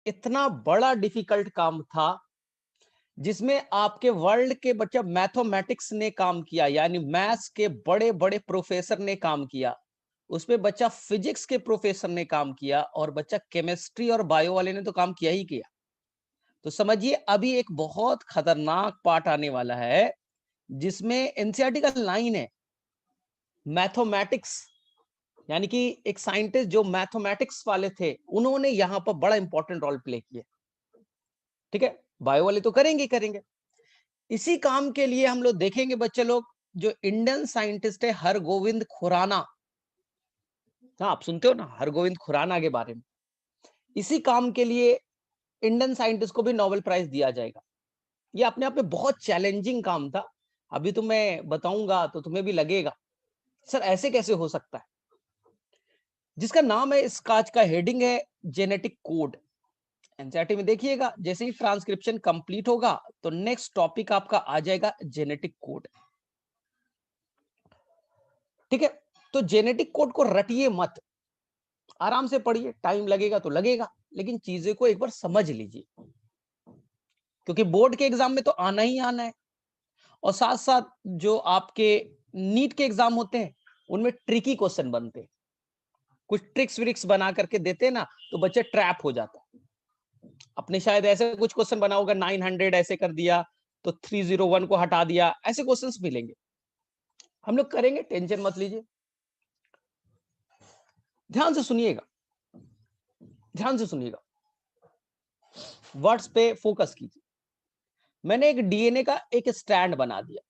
इतना बड़ा डिफिकल्ट काम था जिसमें आपके वर्ल्ड के बच्चा मैथमेटिक्स ने काम किया, यानी मैथ्स के बड़े बड़े प्रोफेसर ने काम किया, उसपे बच्चा फिजिक्स के प्रोफेसर ने काम किया और बच्चा केमिस्ट्री और बायो वाले ने तो काम किया ही किया। तो समझिए अभी एक बहुत खतरनाक पार्ट आने वाला है जिसमें एनसीईआरटी का लाइन है मैथमेटिक्स, यानी कि एक साइंटिस्ट जो मैथमेटिक्स वाले थे उन्होंने यहां पर बड़ा इंपॉर्टेंट रोल प्ले किया। ठीक है, बायो वाले तो करेंगे करेंगे। इसी काम के लिए हम लोग देखेंगे बच्चे लोग, जो इंडियन साइंटिस्ट है हरगोविंद खुराना। हाँ, आप सुनते हो ना हरगोविंद खुराना के बारे में। इसी काम के लिए इंडियन साइंटिस्ट को भी नोबेल प्राइज दिया जाएगा। ये अपने आप में बहुत चैलेंजिंग काम था। अभी तो मैं बताऊंगा तो तुम्हें भी लगेगा सर ऐसे कैसे हो सकता है। जिसका नाम है, इस काज का हेडिंग है जेनेटिक कोड। एनसीईआरटी में देखिएगा, जैसे ही ट्रांसक्रिप्शन कंप्लीट होगा तो नेक्स्ट टॉपिक आपका आ जाएगा जेनेटिक कोड। ठीक है, तो जेनेटिक कोड को रटिए मत, आराम से पढ़िए, टाइम लगेगा तो लगेगा, लेकिन चीजें को एक बार समझ लीजिए, क्योंकि बोर्ड के एग्जाम में तो आना ही आना है। और साथ साथ जो आपके नीट के एग्जाम होते हैं उनमें ट्रिकी क्वेश्चन बनते हैं, कुछ ट्रिक्स विक्स बना करके देते हैं ना, तो बच्चे ट्रैप हो जाता है। अपने शायद ऐसे कुछ क्वेश्चन बना होगा, 900 ऐसे कर दिया तो 301 को हटा दिया, ऐसे क्वेश्चंस मिलेंगे। हम लोग करेंगे, टेंशन मत लीजिए। ध्यान से सुनिएगा, ध्यान से सुनिएगा, वर्ड्स पे फोकस कीजिए। मैंने एक डीएनए का एक स्टैंड बना दिया,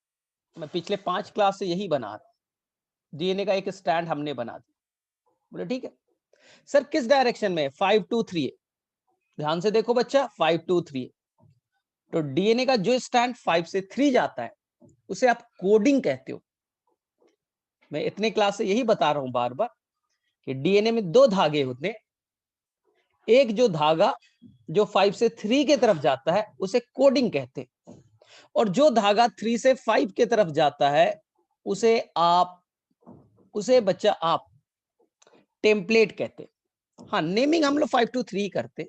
मैं पिछले 5 क्लास से यही बना रहा हूं। डीएनए का एक स्टैंड हमने बना दिया। बोले ठीक है सर, किस डायरेक्शन में? 5 2 3 ध्यान से देखो बच्चा, 5 2 3। तो डीएनए का जो स्टैंड 5 से 3 जाता है उसे आप कोडिंग कहते हो। मैं इतने क्लास से यही बता रहा हूं बार बार कि डीएनए में 2 धागे होते हैं। एक जो धागा जो 5 से 3 की तरफ जाता है उसे कोडिंग कहते हैं, और जो धागा 3 से 5 की तरफ जाता है उसे बच्चा आप टेम्पलेट कहते हैं। हाँ, नेमिंग हम लोग 5 2 3 करते।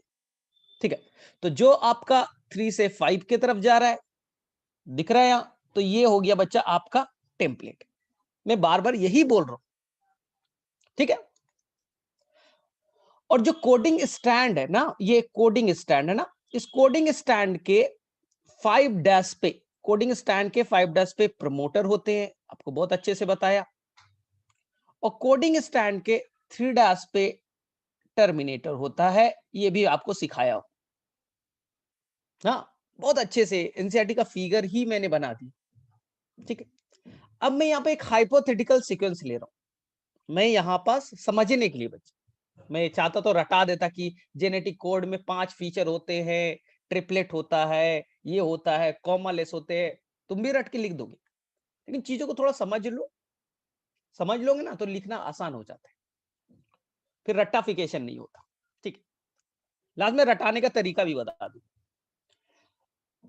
ठीक है, तो जो आपका 3 से 5 की तरफ जा रहा है, दिख रहा है यहां, तो ये हो गया बच्चा आपका टेम्पलेट। मैं बार बार यही बोल रहा हूं। ठीक है, और जो कोडिंग स्टैंड है ना, ये कोडिंग स्टैंड है ना, इस कोडिंग स्टैंड के 5 डैश पे, कोडिंग स्टैंड के 5 डैश पे प्रमोटर होते हैं, आपको बहुत अच्छे से बताया। और कोडिंग स्टैंड के 3 डैश पे टर्मिनेटर होता है, ये भी आपको सिखाया हो। हाँ, बहुत अच्छे से एनसीईआरटी का फिगर ही मैंने बना दी। ठीक है, अब मैं यहाँ पे एक हाइपोथेटिकल सीक्वेंस ले रहा हूं, मैं यहाँ पास समझने के लिए बच्चे, मैं चाहता तो रटा देता कि जेनेटिक कोड में 5 फीचर होते हैं, ट्रिपलेट होता है, ये होता है, कॉमा लेस होते हैं, तुम भी रट के लिख दोगे। लेकिन चीजों को थोड़ा समझ लो, समझ लोगे ना तो लिखना आसान हो जाता है, फिर रट्टाफिकेशन नहीं होता। ठीक है, लास्ट में रटाने का तरीका भी बता दूं।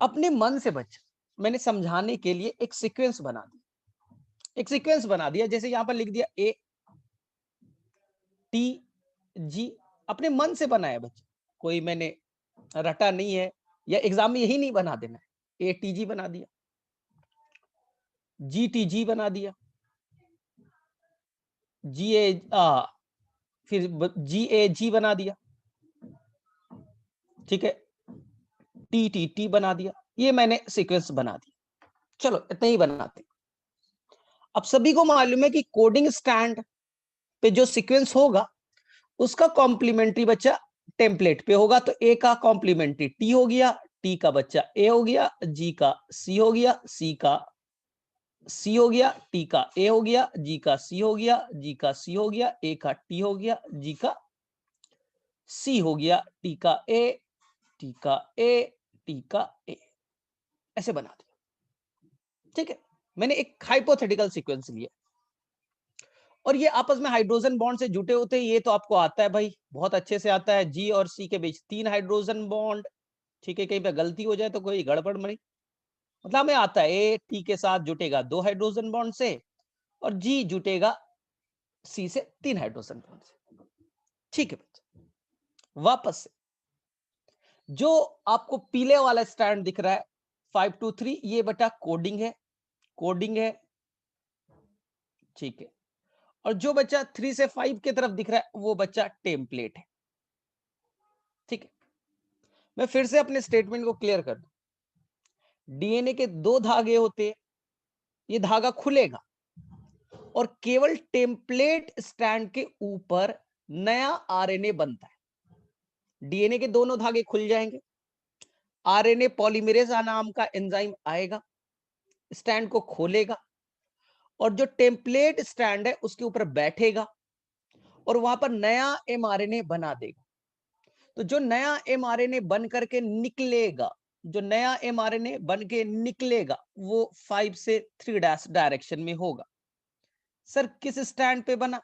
अपने मन से बच्चा, मैंने समझाने के लिए एक सीक्वेंस बना दी, एक सीक्वेंस बना दिया, जैसे यहां पर लिख दिया ए टी जी, अपने मन से बनाया बच्चा, कोई मैंने रटा नहीं है, या एग्जाम में यही नहीं बना देना है। ए टी जी बना दिया, जी टी जी बना दिया, जी ए फिर जी ए जी बना दिया। ठीक है, टी टी टी बना दिया, ये मैंने सीक्वेंस बना दिया। चलो इतना ही बनाते। अब सभी को मालूम है कि कोडिंग स्टैंड पे जो सीक्वेंस होगा उसका कॉम्प्लीमेंट्री बच्चा टेम्पलेट पे होगा, तो ए का कॉम्प्लीमेंट्री टी हो गया, टी का बच्चा ए हो गया, जी का सी हो गया, सी का सी हो गया, टी का ए हो गया, जी का सी हो गया, जी का सी हो गया, ए का टी हो गया, जी का सी हो गया, टी का ए, टी का ए, टी का ए, ऐसे बना दिया। ठीक है, मैंने एक हाइपोथेटिकल सीक्वेंस लिया, और ये आपस में हाइड्रोजन बॉन्ड से जुटे होते हैं, ये तो आपको आता है भाई, बहुत अच्छे से आता है। जी और सी के बीच 3 हाइड्रोजन बॉन्ड। ठीक है, कहीं पे गलती हो जाए तो कोई गड़बड़ नहीं, मतलब हमें आता है ए टी के साथ जुटेगा 2 हाइड्रोजन बॉन्ड से, और जी जुटेगा सी से 3 हाइड्रोजन बॉन्ड से। ठीक है बच्चे, वापस से जो आपको पीले वाला स्टैंड दिख रहा है 523, ये बेटा कोडिंग है, कोडिंग है, ठीक है। और जो बच्चा 3 से 5 की तरफ दिख रहा है वो बच्चा टेम्पलेट है, ठीक है। मैं फिर से अपने स्टेटमेंट को क्लियर कर दूं। डीएनए के 2 धागे होते हैं, ये धागा खुलेगा और केवल टेम्पलेट स्ट्रैंड के ऊपर नया आरएनए बनता है। डीएनए के दोनों धागे खुल जाएंगे, आरएनए पॉलीमरेज नाम का एंजाइम आएगा, स्ट्रैंड को खोलेगा और जो टेम्पलेट स्ट्रैंड है उसके ऊपर बैठेगा और वहां पर नया एमआरएनए बना देगा। तो जो नया एमआरएनए बन करके निकलेगा, जो नया एमआरएनए बन के निकलेगा वो 5 से 3' डायरेक्शन में होगा। सर किस स्टैंड पे बना?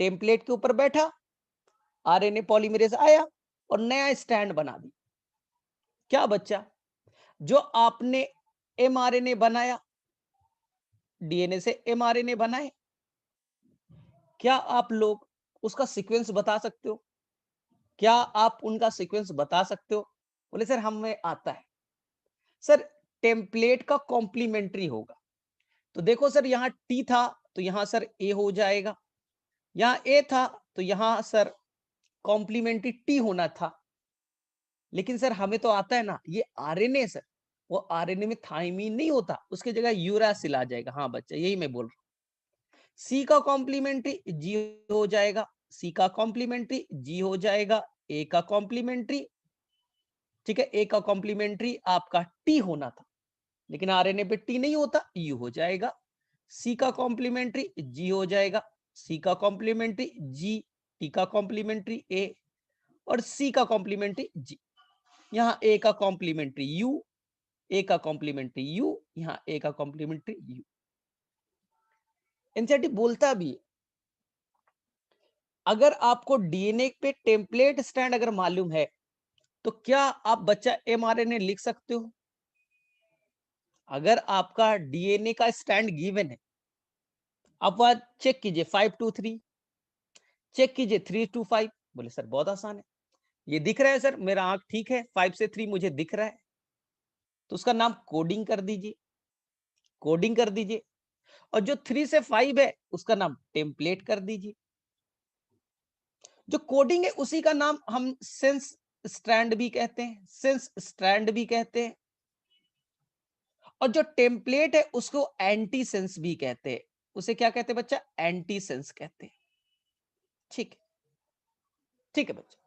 टेम्पलेट के ऊपर बैठा, आरएनए पॉलीमरेज आया और नया स्टैंड बना दी। क्या बच्चा? जो आपने एमआरएनए बनाया, डीएनए से एमआरएनए बनाए, क्या आप लोग उसका सीक्वेंस बता सकते हो? क्या आप उनका सीक्वेंस बता सकते हो? बोले सर हमें आता है। सर टेम्पलेट का कॉम्प्लीमेंट्री होगा। तो देखो सर यहाँ टी था तो यहां सर ए हो जाएगा, यहाँ ए था तो यहां सर कॉम्प्लीमेंट्री टी होना था। लेकिन सर हमें तो आता है ना ये आरएनए, सर वो आरएनए में थाइमीन नहीं होता, उसकी जगह यूरासिल आ जाएगा। हाँ बच्चा यही मैं बोल रहा हूँ। सी का कॉम्प्लीमेंट्री जी हो जाएगा, सी का कॉम्प्लीमेंट्री जी हो जाएगा, ए का कॉम्प्लीमेंट्री, ठीक है, ए का कॉम्प्लीमेंट्री आपका टी होना था लेकिन आरएनए पे टी नहीं होता, यू हो जाएगा। सी का कॉम्प्लीमेंट्री जी हो जाएगा, सी का कॉम्प्लीमेंट्री जी, टी का कॉम्प्लीमेंट्री ए और सी का कॉम्प्लीमेंट्री जी। यहाँ ए का कॉम्प्लीमेंट्री यू, ए का कॉम्प्लीमेंट्री यू, यहाँ ए का कॉम्प्लीमेंट्री यू। एनसीईआरटी बोलता भी है, अगर आपको डीएनए पे टेम्पलेट स्टैंड अगर मालूम है तो क्या आप बच्चा एमआरएनए लिख सकते हो? अगर आपका डीएनए का स्टैंड गिवन है, आप वहां चेक कीजिए 523, चेक कीजिए 325। बोले सर बहुत आसान है, ये दिख रहा है सर, मेरा आंख ठीक है, 5 से 3 मुझे दिख रहा है, तो उसका नाम कोडिंग कर दीजिए, कोडिंग कर दीजिए। और जो 3 से 5 है उसका नाम टेम्पलेट कर दीजिए। जो कोडिंग है उसी का नाम हम सेंस स्ट्रैंड भी कहते हैं, सेंस स्ट्रैंड भी कहते हैं। और जो टेम्पलेट है उसको एंटी सेंस भी कहते हैं। उसे क्या कहते हैं बच्चा? एंटी सेंस कहते हैं। ठीक है, ठीक है बच्चा।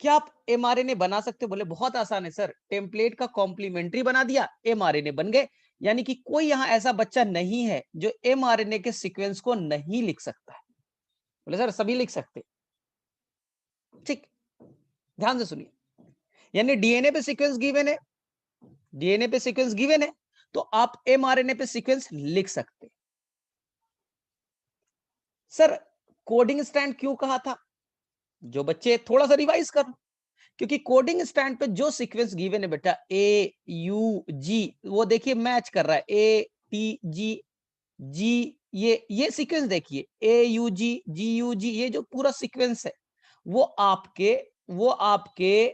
क्या आप एमआरएनए बना सकते हो? बोले बहुत आसान है सर, टेम्पलेट का कॉम्प्लीमेंट्री बना दिया, एमआरएनए बन गए। यानी कि कोई यहां ऐसा बच्चा नहीं है जो एमआरएनए के सीक्वेंस को नहीं लिख सकता है। बोले सर सभी लिख सकते। ठीक, ध्यान से सुनिए। यानी डीएनए पे सीक्वेंस गिवन है, डीएनए पे सीक्वेंस गिवन है तो आप एमआरएनए पे सीक्वेंस लिख सकते। सर कोडिंग स्टैंड क्यों कहा था? जो बच्चे थोड़ा सा रिवाइज कर, क्योंकि कोडिंग स्टैंड पे जो सीक्वेंस गिवन है बेटा ए यू जी, वो देखिए मैच कर रहा है, ए टी जी जी, ये सीक्वेंस देखिए ए यू जी, ये जो पूरा सीक्वेंस है वो आपके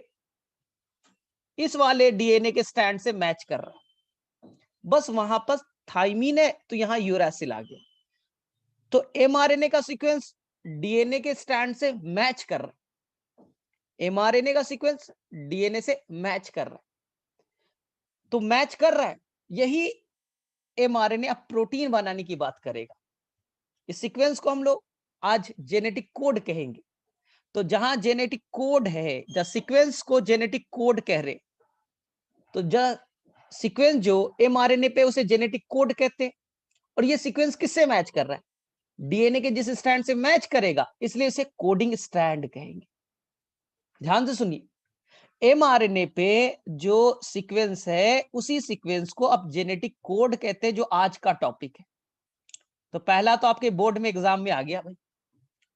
इस वाले डीएनए के स्टैंड से मैच कर रहा है। बस वहां पर थाइमीन है तो यहां यूरासिल आ गया। तो एमआरएनए का सीक्वेंस डीएनए के स्टैंड से मैच कर रहा है, एमआरएनए का सीक्वेंस डीएनए से मैच कर रहा है। तो मैच कर रहा है, यही एमआरएनए अब प्रोटीन बनाने की बात करेगा। इस सीक्वेंस को हम लोग आज जेनेटिक कोड कहेंगे। तो जहां जेनेटिक कोड है, जहां सीक्वेंस को जेनेटिक कोड कह रहे, तो जहां सीक्वेंस जो एमआरएनए पे उसे जेनेटिक कोड कहते हैं। और ये सीक्वेंस किससे मैच कर रहा है? डीएनए के जिस स्ट्रैंड से मैच करेगा, इसलिए इसे कोडिंग स्ट्रैंड कहेंगे। ध्यान से सुनिए, एमआरएनए पे जो सीक्वेंस है उसी सीक्वेंस को अब जेनेटिक कोड कहते हैं, जो आज का टॉपिक है। तो पहला तो आपके बोर्ड में एग्जाम में आ गया भाई,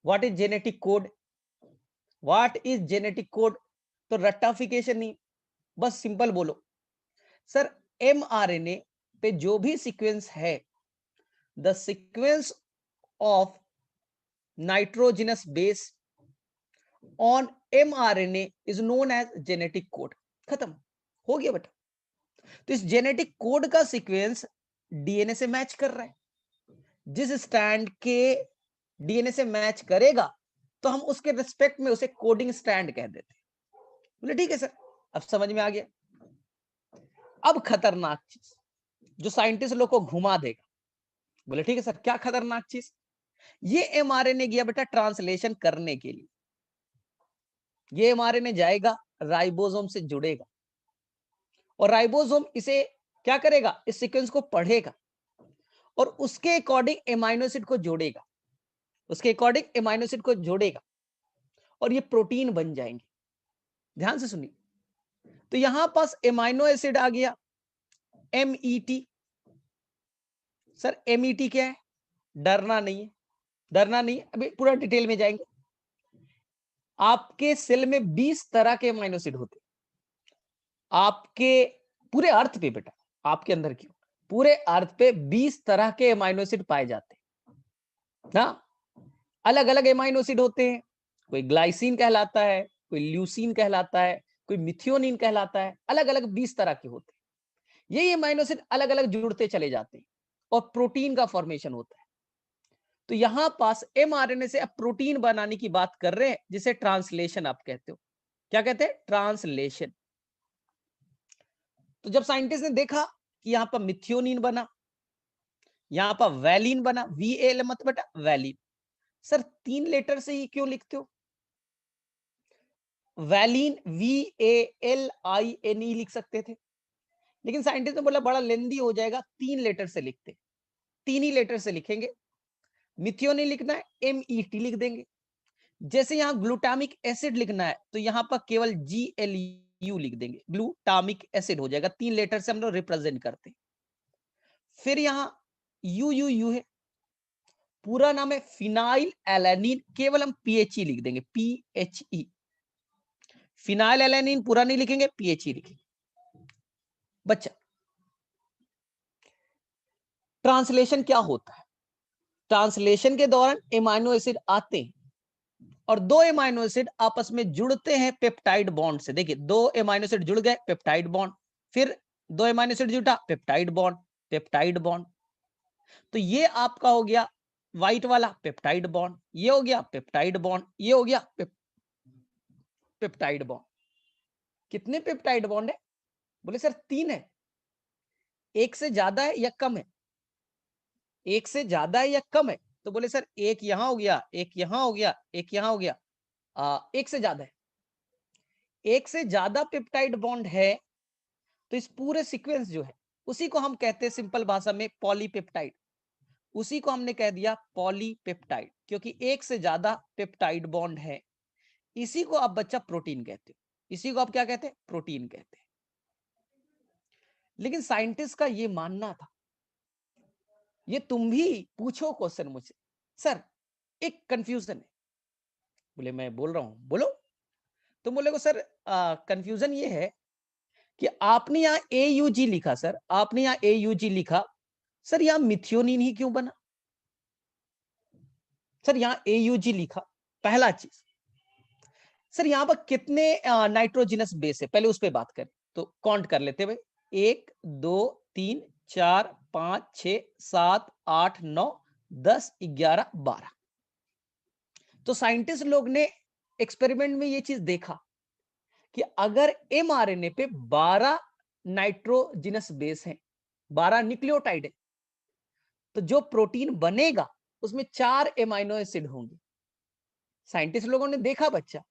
what is genetic code, what is genetic code. तो रट्टाफिकेशन नहीं, बस सिंपल बोलो सर, एमआरएनए पे जो भी सीक्वेंस है, the sequence of nitrogenous base on mRNA is known as genetic code. खत्म हो गया बेटा। तो इस जेनेटिक कोड का सीक्वेंस डीएनए से मैच कर रहा है। जिस स्टैंड के डीएनए से मैच करेगा तो हम उसके रिस्पेक्ट में उसे कोडिंग स्टैंड कह देते हैं। बोले ठीक है सर, अब समझ में आ गया। अब खतरनाक चीज जो साइंटिस्ट लोग को घुमा देगा। बोले ठीक है सर, क्या खतरनाक चीज? ये एमआरएनए गया बेटा ट्रांसलेशन करने के लिए। ये एमआरएनए जाएगा, राइबोसोम से जुड़ेगा, और राइबोसोम इसे क्या करेगा? इस सीक्वेंस को पढ़ेगा और उसके अकॉर्डिंग एमाइनो एसिड को जोड़ेगा, उसके अकॉर्डिंग एमाइनो एसिड को जोड़ेगा, और ये प्रोटीन बन जाएंगे। ध्यान से सुनिए। तो यहां पास एमाइनो एसिड आ गया MET। सर MET क्या है? डरना नहीं है, डरना नहीं है, अभी पूरा डिटेल में जाएंगे। आपके सेल में 20 तरह के एमाइनो एसिड होते, आपके पूरे अर्थ पे बेटा, आपके अंदर क्यों, पूरे अर्थ पे 20 तरह के एमाइनो एसिड पाए जाते हैं ना। अलग अलग एमाइनो एसिड होते हैं, कोई ग्लाइसिन कहलाता है, कोई ल्यूसीन कहलाता है, कोई मिथियोनिन कहलाता है, अलग अलग 20 तरह के होते हैं। ये एमाइनो एसिड अलग अलग जुड़ते चले जाते हैं और प्रोटीन का फॉर्मेशन होता है। तो यहां पास एमआरएनए से अब प्रोटीन बनाने की बात कर रहे हैं, जिसे ट्रांसलेशन आप कहते हो। क्या कहते हैं? ट्रांसलेशन। तो जब साइंटिस्ट ने देखा कि यहां पर मिथियोनिन बना, यहां पर वैलिन बना, VAL मत बेटा, वैलिन। सर 3 लेटर से ही क्यों लिखते हो? वैलिन VALINE लिख सकते थे, लेकिन साइंटिस्ट ने बोला बड़ा लेंदी हो जाएगा, 3 लेटर से लिखते, 3 ही लेटर से लिखेंगे। मिथियोनिन लिखना है, MET लिख देंगे। जैसे यहां ग्लूटामिक एसिड लिखना है तो यहां पर केवल GLU लिख देंगे, ग्लूटामिक एसिड हो जाएगा। 3 लेटर से हम लोग रिप्रेजेंट करते हैं। फिर यहां UUU है, पूरा नाम है फिनाइल एलानिन, केवल हम PHE लिख देंगे, PHE। फिनाइल एलानिन पूरा नहीं लिखेंगे, PHE लिखेंगे। बच्चा ट्रांसलेशन क्या होता है? ट्रांसलेशन के दौरान एमाइनो एसिड आते हैं और 2 एमाइनो एसिड आपस में जुड़ते हैं पेप्टाइड बॉन्ड से। देखिए 2 एमाइनो एसिड जुड़ गए, पेप्टाइड बॉन्ड, फिर 2 एमाइनो एसिड जुटा, पेप्टाइड बॉन्ड, पेप्टाइड बॉन्ड। तो ये आपका हो गया व्हाइट वाला पेप्टाइड बॉन्ड, ये हो गया पेप्टाइड बॉन्ड, ये हो गया पेप्टाइड बॉन्ड। कितने पेप्टाइड बॉन्ड है? बोले सर 3 है। एक से ज्यादा है या कम है? एक से ज्यादा है या कम है? तो बोले सर एक यहां हो गया, एक यहां हो गया, एक यहां हो गया। एक से ज्यादा है। एक से ज्यादा पेप्टाइड बॉन्ड है तो इस पूरे सीक्वेंस जो है उसी को हम कहते हैं सिंपल भाषा में पॉलीपेप्टाइड। उसी को हमने कह दिया पॉलीपेप्टाइड, क्योंकि एक से ज्यादा पेप्टाइड बॉन्ड है। इसी को आप बच्चा प्रोटीन कहते हो, इसी को आप क्या कहते हैं? प्रोटीन कहते हैं। लेकिन साइंटिस्ट का ये मानना था, ये तुम भी पूछो क्वेश्चन मुझसे, सर एक कंफ्यूजन है। बोले मैं बोल रहा हूं, बोलो। तुम बोले को सर कंफ्यूजन ये है कि आपने यहां AUG लिखा, सर आपने यहां AUG लिखा, सर यहां मिथियोनिन ही क्यों बना? सर यहां AUG लिखा, पहला चीज। सर यहां पर कितने नाइट्रोजिनस बेस है, पहले उस पर बात करें तो काउंट कर लेते भाई। 1 2 3 4 5 6 7 8 9 10 11 12। तो साइंटिस्ट लोग ने एक्सपेरिमेंट में ये चीज देखा कि अगर एमआरएनए पे 12 नाइट्रोजिनस बेस हैं, 12 न्यूक्लियोटाइड है, तो जो प्रोटीन बनेगा उसमें 4 एमाइनो एसिड होंगे। साइंटिस्ट लोगों ने देखा बच्चा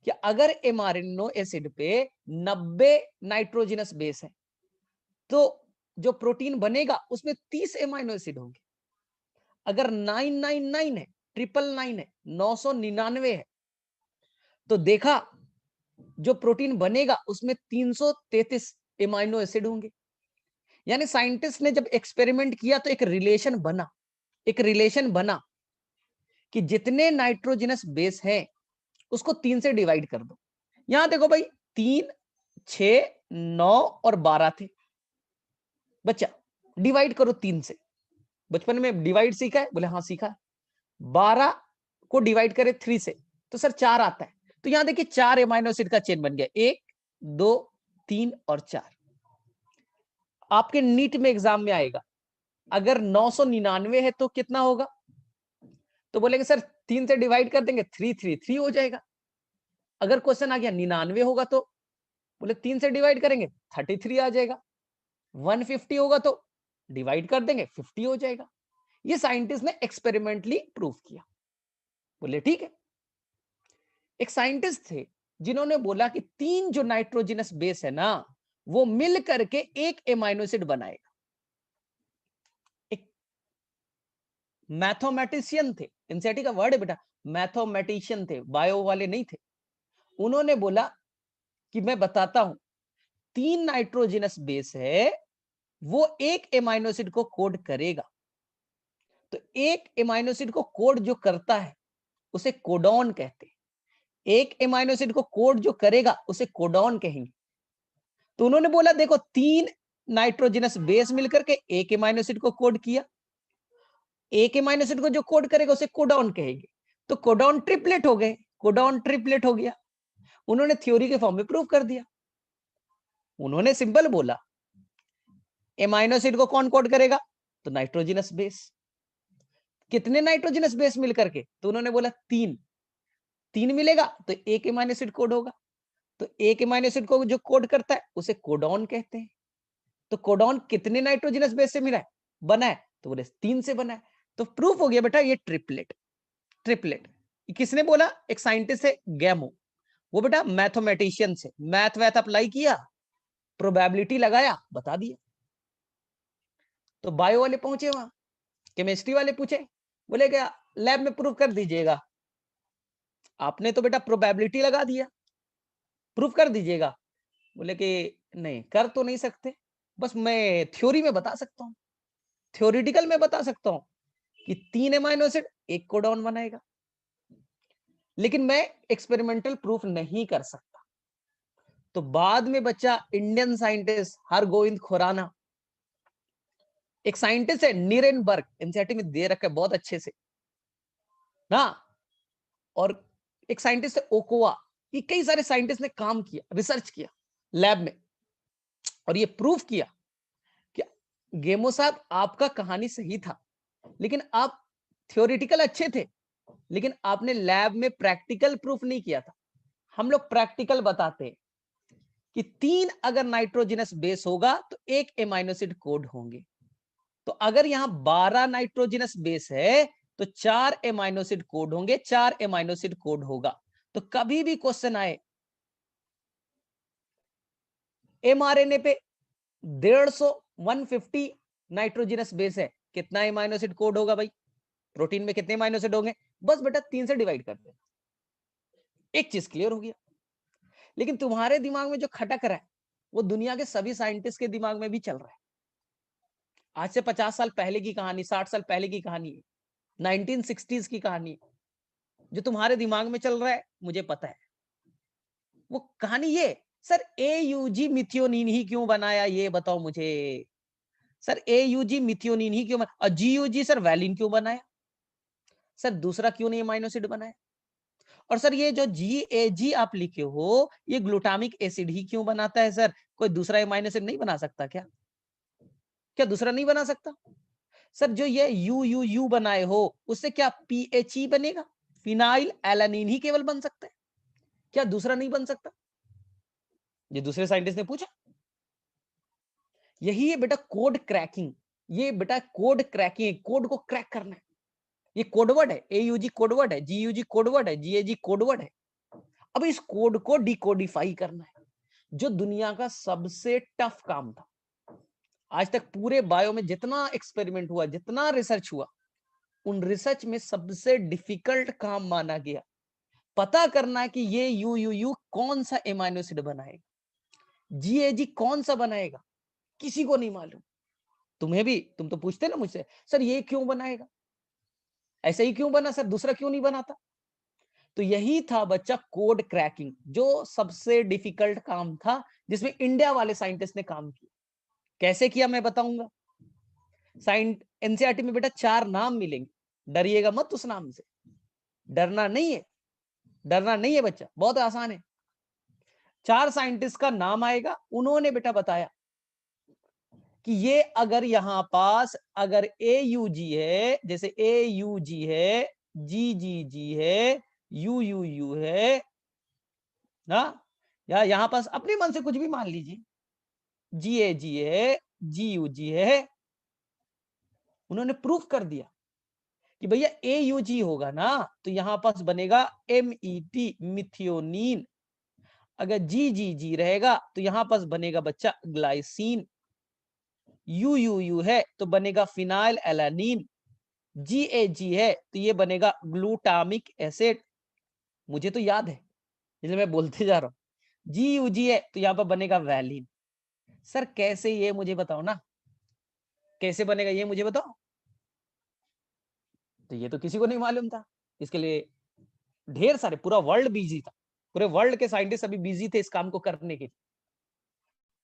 कि अगर एमआरएनओ एसिड पे 90 नाइट्रोजिनस बेस है तो जो प्रोटीन बनेगा उसमें 30 एमाइनो एसिड होंगे। अगर 999 है, 999 है, 999 है, तो देखा जो प्रोटीन बनेगा उसमें 333 एमाइनो एसिड होंगे। यानी साइंटिस्ट ने जब एक्सपेरिमेंट किया तो एक रिलेशन बना, एक रिलेशन बना कि जितने नाइट्रोजनस बेस हैं उसको 3 से डिवाइड कर दो। यहां देखो भाई 3 6 9 और 12 थे। बच्चा डिवाइड करो 3 से। बचपन में डिवाइड सीखा है? बोले हाँ सीखा है। 12 को डिवाइड करे 3 से तो सर 4 आता है। तो यहां देखिए 4 एमाइनो एसिड का चेन बन गया, 1 2 3 और 4। आपके नीट में एग्जाम में आएगा, अगर 999 है तो कितना होगा, तो बोलेंगे सर 3 से डिवाइड कर देंगे, 3 हो जाएगा। अगर क्वेश्चन आ गया 99 होगा तो बोले 3 से डिवाइड करेंगे 33 आ जाएगा। 150 होगा तो डिवाइड कर देंगे 50 हो जाएगा। ये साइंटिस्ट ने एक्सपेरिमेंटली प्रूव किया। बोले ठीक है। एक साइंटिस्ट थे जिन्होंने बोला कि 3 जो नाइट्रोजनस बेस है ना, वो मिल करके एक एमाइनो एसिड बनाएगा। एक मैथमेटिशियन थे, एनसीईआरटी का वर्ड है बेटा, मैथमेटिशियन थे, बायो वाले नहीं थे। उन्होंने बोला कि मैं बताता हूं, 3 नाइट्रोजनस बेस है, वो एक एमाइनो एसिड को कोड करेगा। तो एक एमाइनो एसिड को कोड जो करता है उसे कोडॉन कहते हैं। एक एमाइनो एसिड को कोड जो करेगा उसे कोडॉन कहेंगे। तो उन्होंने बोला देखो 3 नाइट्रोजनस बेस मिलकर के एक एमाइनो एसिड को कोड किया, एक एमाइनो एसिड को जो कोड करेगा उसे कोडॉन कहेंगे। तो कोडॉन ट्रिपलेट हो गए, कोडॉन ट्रिपलेट हो गया। उन्होंने थ्योरी के फॉर्म में प्रूव कर दिया। उन्होंने सिंपल बोला एमाइनो एसिड को कौन कोड करेगा, तो नाइट्रोजनस बेस। कितने नाइट्रोजनस बेस मिलकर के, तो उन्होंने बोला 3 मिलेगा तो एक एमाइनो एसिड कोड होगा। तो एक एमाइनो एसिड को जो कोड करता है उसे कोडॉन कहते हैं। तो कोडॉन कितने नाइट्रोजनस बेस से मिला है, बना है, तो बोले 3 से बना है। तो प्रूफ हो गया बेटा ये ट्रिपलेट। ट्रिपलेट किसने बोला, एक साइंटिस्ट है गैमो, वो बेटा मैथमेटिशियन से मैथ वैथ अप्लाई किया, प्रोबेबिलिटी लगाया, बता दिया। तो बायो वाले पहुंचे वहां, केमिस्ट्री वाले पूछे, बोले क्या लैब में प्रूफ कर दीजिएगा। आपने तो बेटा प्रोबेबिलिटी लगा दिया, प्रूफ कर दीजिएगा। बोले कि नहीं कर तो नहीं सकते, बस मैं थ्योरी में बता सकता हूं, थ्योरेटिकल में बता सकता हूं कि 3 एमाइनो एसिड एक कोडॉन बनाएगा, लेकिन मैं एक्सपेरिमेंटल प्रूफ नहीं कर सकता। तो बाद में बच्चा इंडियन साइंटिस्ट हरगोविंद खुराना, एक साइंटिस्ट है नीरेनबर्ग, एनसीईआरटी में दे रखा है बहुत अच्छे से ना, और एक साइंटिस्ट है ओकोवा। ये कई सारे साइंटिस्ट ने काम किया, रिसर्च किया लैब में, और ये प्रूफ किया कि गेमो साहब आपका कहानी सही था, लेकिन आप थ्योरेटिकल अच्छे थे, लेकिन आपने लैब में प्रैक्टिकल प्रूफ नहीं किया था। हम लोग प्रैक्टिकल बताते हैं कि 3 अगर नाइट्रोजनस बेस होगा तो एक एमाइनो एसिड कोड होंगे। तो अगर यहां 12 नाइट्रोजनस बेस है तो 4 एमाइनो एसिड कोड होंगे, 4 एमाइनो एसिड कोड होगा। तो कभी भी क्वेश्चन आए एमआरएनए पे 150 150 नाइट्रोजनस बेस है, कितना एमाइनो एसिड कोड होगा भाई, प्रोटीन में कितने एमाइनो एसिड होंगे, बस बेटा 3 से डिवाइड कर दे, एक चीज क्लियर हो गया। लेकिन तुम्हारे दिमाग में जो खटक रहा है वो दुनिया के सभी साइंटिस्ट के दिमाग में भी चल रहा है। आज से 50 साल पहले की कहानी, 60 साल पहले की कहानी है, 1960s की कहानी, जो तुम्हारे दिमाग में चल रहा है मुझे पता है। वो कहानी ये, सर AUG मिथियोनिन ही क्यों बनाया, ये बताओ मुझे। सर AUG मिथियोनिन ही क्यों बनाया, और GUG सर वैलिन क्यों बनाया, सर दूसरा क्यों नहीं अमीनो एसिड बनाया, और सर ये जो GAG आप लिखे हो ये ग्लूटामिक एसिड ही क्यों बनाता है, सर कोई दूसरा अमीनो एसिड नहीं बना सकता क्या, क्या दूसरा नहीं बना सकता। सर जो ये UUU बनाए हो उससे क्या PHE बनेगा, फिनाइल एलानिन ही केवल बन सकता है, क्या दूसरा नहीं बन सकता। ये दूसरे साइंटिस्ट ने पूछा। यही है बेटा कोड क्रैकिंग, ये बेटा कोड क्रैकिंग, कोड को क्रैक करना है। ये कोडवर्ड है, AUG कोडवर्ड है, GUG कोडवर्ड है, GAG कोडवर्ड है। अब इस कोड को डिकोडिफाई करना है, जो दुनिया का सबसे टफ काम था। आज तक पूरे बायो में जितना एक्सपेरिमेंट हुआ, जितना रिसर्च हुआ, उन रिसर्च में सबसे डिफिकल्ट काम माना गया पता करना कि ये UUU कौन सा एमाइनो एसिड बनाएगा, GAG कौन सा बनाएगा, किसी को नहीं मालूम। तुम्हें भी, तुम तो पूछते ना मुझसे, सर ये क्यों बनाएगा, ऐसा ही क्यों बना, सर दूसरा क्यों नहीं बनाता। तो यही था बच्चा कोड क्रैकिंग, जो सबसे डिफिकल्ट काम था, जिसमें इंडिया वाले साइंटिस्ट ने काम किया। कैसे किया मैं बताऊंगा। एनसीईआरटी में बेटा 4 नाम मिलेंगे, डरिएगा मत उस नाम से, डरना नहीं है। डरना नहीं है बच्चा, बहुत आसान है। 4 साइंटिस्ट का नाम आएगा, उन्होंने बेटा बताया कि ये अगर यहां पास अगर AUG है, जैसे AUG है, GGG है, UUU है ना, या यहां पास अपने मन से कुछ भी मान लीजिए, GAG है, GUG है, उन्होंने प्रूफ कर दिया कि भैया AUG होगा ना तो यहां पास बनेगा MET मिथियोनीन, अगर GGG रहेगा तो यहां पास बनेगा बच्चा ग्लाइसिन, UUU है तो बनेगा फिनाइल एलानिन, GAG है तो ये बनेगा ग्लूटामिक एसिड। मुझे तो याद है इसलिए मैं बोलते जा रहा हूं। GUG है तो यहां पर बनेगा वैलिन। सर कैसे, ये मुझे बताओ ना, कैसे बनेगा ये मुझे बताओ। तो ये तो किसी को नहीं मालूम था, इसके लिए ढेर सारे, पूरा वर्ल्ड बिजी था, पूरे वर्ल्ड के साइंटिस्ट अभी बिजी थे इस काम को करने के लिए।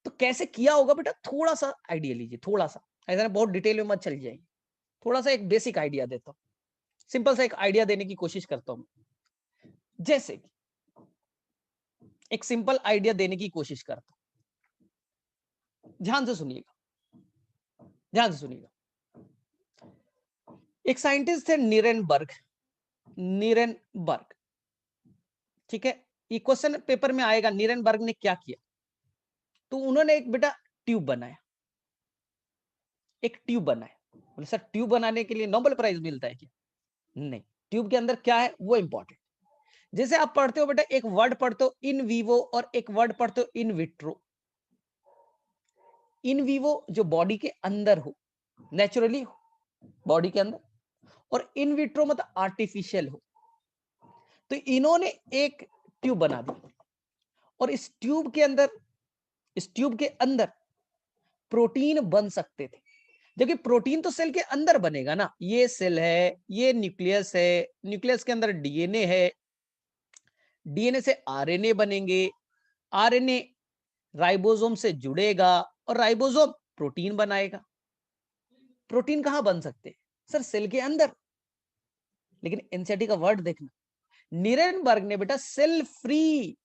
तो कैसे किया होगा बेटा, थोड़ा सा आइडिया लीजिए, थोड़ा सा, ऐसा बहुत डिटेल में मत चल जाएंगे, थोड़ा सा एक बेसिक आइडिया देता हूं, सिंपल सा एक आइडिया देने की कोशिश करता हूं। जैसे कि एक सिंपल आइडिया देने की कोशिश करता हूं, ध्यान से सुनिएगा, ध्यान से सुनिएगा। एक साइंटिस्ट थे नीरेनबर्ग, नीरेनबर्ग, ठीक है, ये क्वेश्चन पेपर में आएगा नीरेनबर्ग ने क्या किया। तो उन्होंने एक बेटा ट्यूब बनाया, एक ट्यूब बनाया। बोले सर ट्यूब बनाने के लिए नोबेल प्राइज मिलता है क्या? नहीं, ट्यूब के अंदर क्या है वो इंपॉर्टेंट। जैसे आप पढ़ते हो बेटा, एक वर्ड पढ़ते हो इन वीवो और एक वर्ड पढ़ते हो इन विट्रो। इन वीवो जो बॉडी के अंदर हो, नेचुरली हो बॉडी के अंदर, और इन विट्रो मतलब आर्टिफिशियल हो। तो इन्होंने एक ट्यूब बना दी और इस ट्यूब के अंदर, इस ट्यूब के अंदर प्रोटीन बन सकते थे। देखिए प्रोटीन तो सेल के अंदर बनेगा ना, ये सेल है, ये न्यूक्लियस है, न्यूक्लियस के अंदर डीएनए है, डीएनए से आरएनए बनेंगे, आरएनए राइबोसोम से जुड़ेगा और राइबोसोम प्रोटीन बनाएगा। प्रोटीन कहां बन सकते हैं? सर सेल के अंदर। लेकिन एनसीईआरटी का वर्ड देखना, नीरेनबर्ग ने बेटा सेल फ्री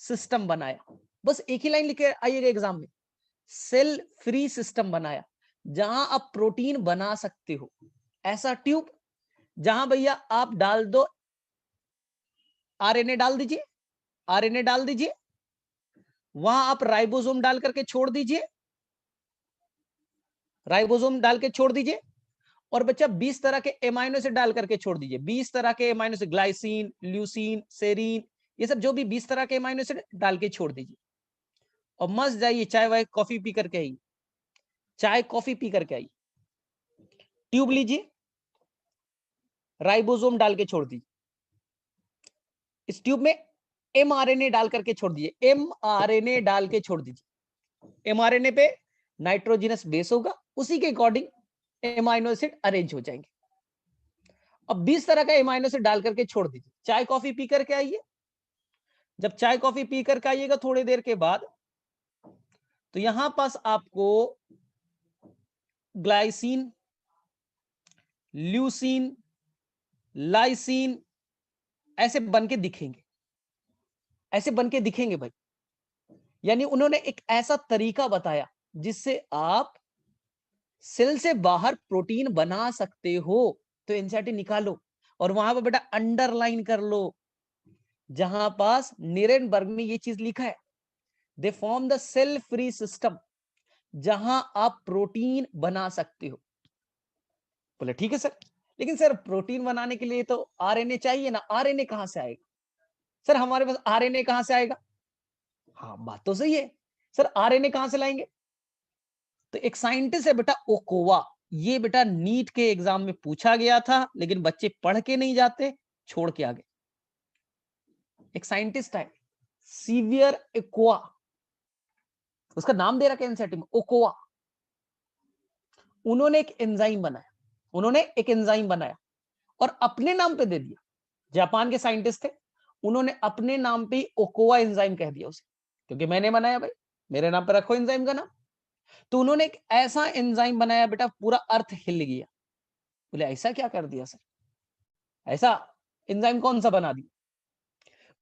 सिस्टम बनाया। बस एक ही लाइन लिखे आइएगा एग्जाम में, सेल फ्री सिस्टम बनाया, जहां आप प्रोटीन बना सकते हो। ऐसा ट्यूब जहां भैया आप डाल दो, आरएनए डाल दीजिए, आरएनए डाल दीजिए, वहां आप राइबोसोम डाल करके छोड़ दीजिए, राइबोसोम डाल के छोड़ दीजिए, और बच्चा 20 तरह के एमाइनो एसिड डाल करके छोड़ दीजिए, 20 तरह के amino acid, glycine, leucine, serine, ये सब जो भी 20 तरह के एमाइनो एसिड डाल के छोड़ दीजिए, और मस्त जाइए चाय वाय कॉफी पी करके आइए, चाय कॉफी पी करके आइए। ट्यूब लीजिए, राइबोसोम डाल के छोड़ दीजिए, इस ट्यूब में एमआरएनए डाल करके छोड़ दीजिए, एमआरएनए डाल के छोड़ दीजिए। एमआरएनए पे नाइट्रोजनस बेस होगा, उसी के अकॉर्डिंग एमाइनो एसिड अरेंज हो जाएंगे। अब 20 तरह का एमाइनो एसिड डाल करके छोड़ दीजिए, चाय कॉफी पी करके आइए। जब चाय कॉफी पी करके आइएगा थोड़ी देर के बाद, तो यहां पास आपको ग्लाइसिन, ल्यूसीन, लाइसिन ऐसे बन के दिखेंगे, ऐसे बन के दिखेंगे भाई। यानी उन्होंने एक ऐसा तरीका बताया जिससे आप सेल से बाहर प्रोटीन बना सकते हो। तो एनसीईआरटी निकालो और वहां पर बेटा अंडरलाइन कर लो, जहां पास नीरेनबर्ग में ये चीज लिखा है, they form the cell free system, जहां आप प्रोटीन बना सकते हो। बोले ठीक है सर, लेकिन सर प्रोटीन बनाने के लिए तो आरएनए चाहिए ना, आरएनए कहां से आएगा? सर हमारे पास आरएनए कहां से आएगा? हाँ बात तो सही है, सर आरएनए कहां से लाएंगे? तो एक साइंटिस्ट है बेटा ओकोवा, ये बेटा नीट के एग्जाम में पूछा गया था, लेकिन बच्चे पढ़ के नहीं जाते, छोड़ के आ गए। एक साइंटिस्ट है सीवियर एकोवा, उसका नाम दे रखा है एनसीईआरटी में ओकोवा। उन्होंने एक एंजाइम बनाया, उन्होंने एक एंजाइम बनाया और अपने नाम पे दे दिया। जापान के साइंटिस्ट थे, उन्होंने अपने नाम पे ओकोवा एंजाइम कह दिया उसे, क्योंकि मैंने बनाया भाई, मेरे नाम पे रखो एंजाइम का नाम। तो उन्होंने एक ऐसा एंजाइम बनाया बेटा, पूरा अर्थ हिल गया। बोले ऐसा क्या कर दिया सर, ऐसा एंजाइम कौन सा बना दिया?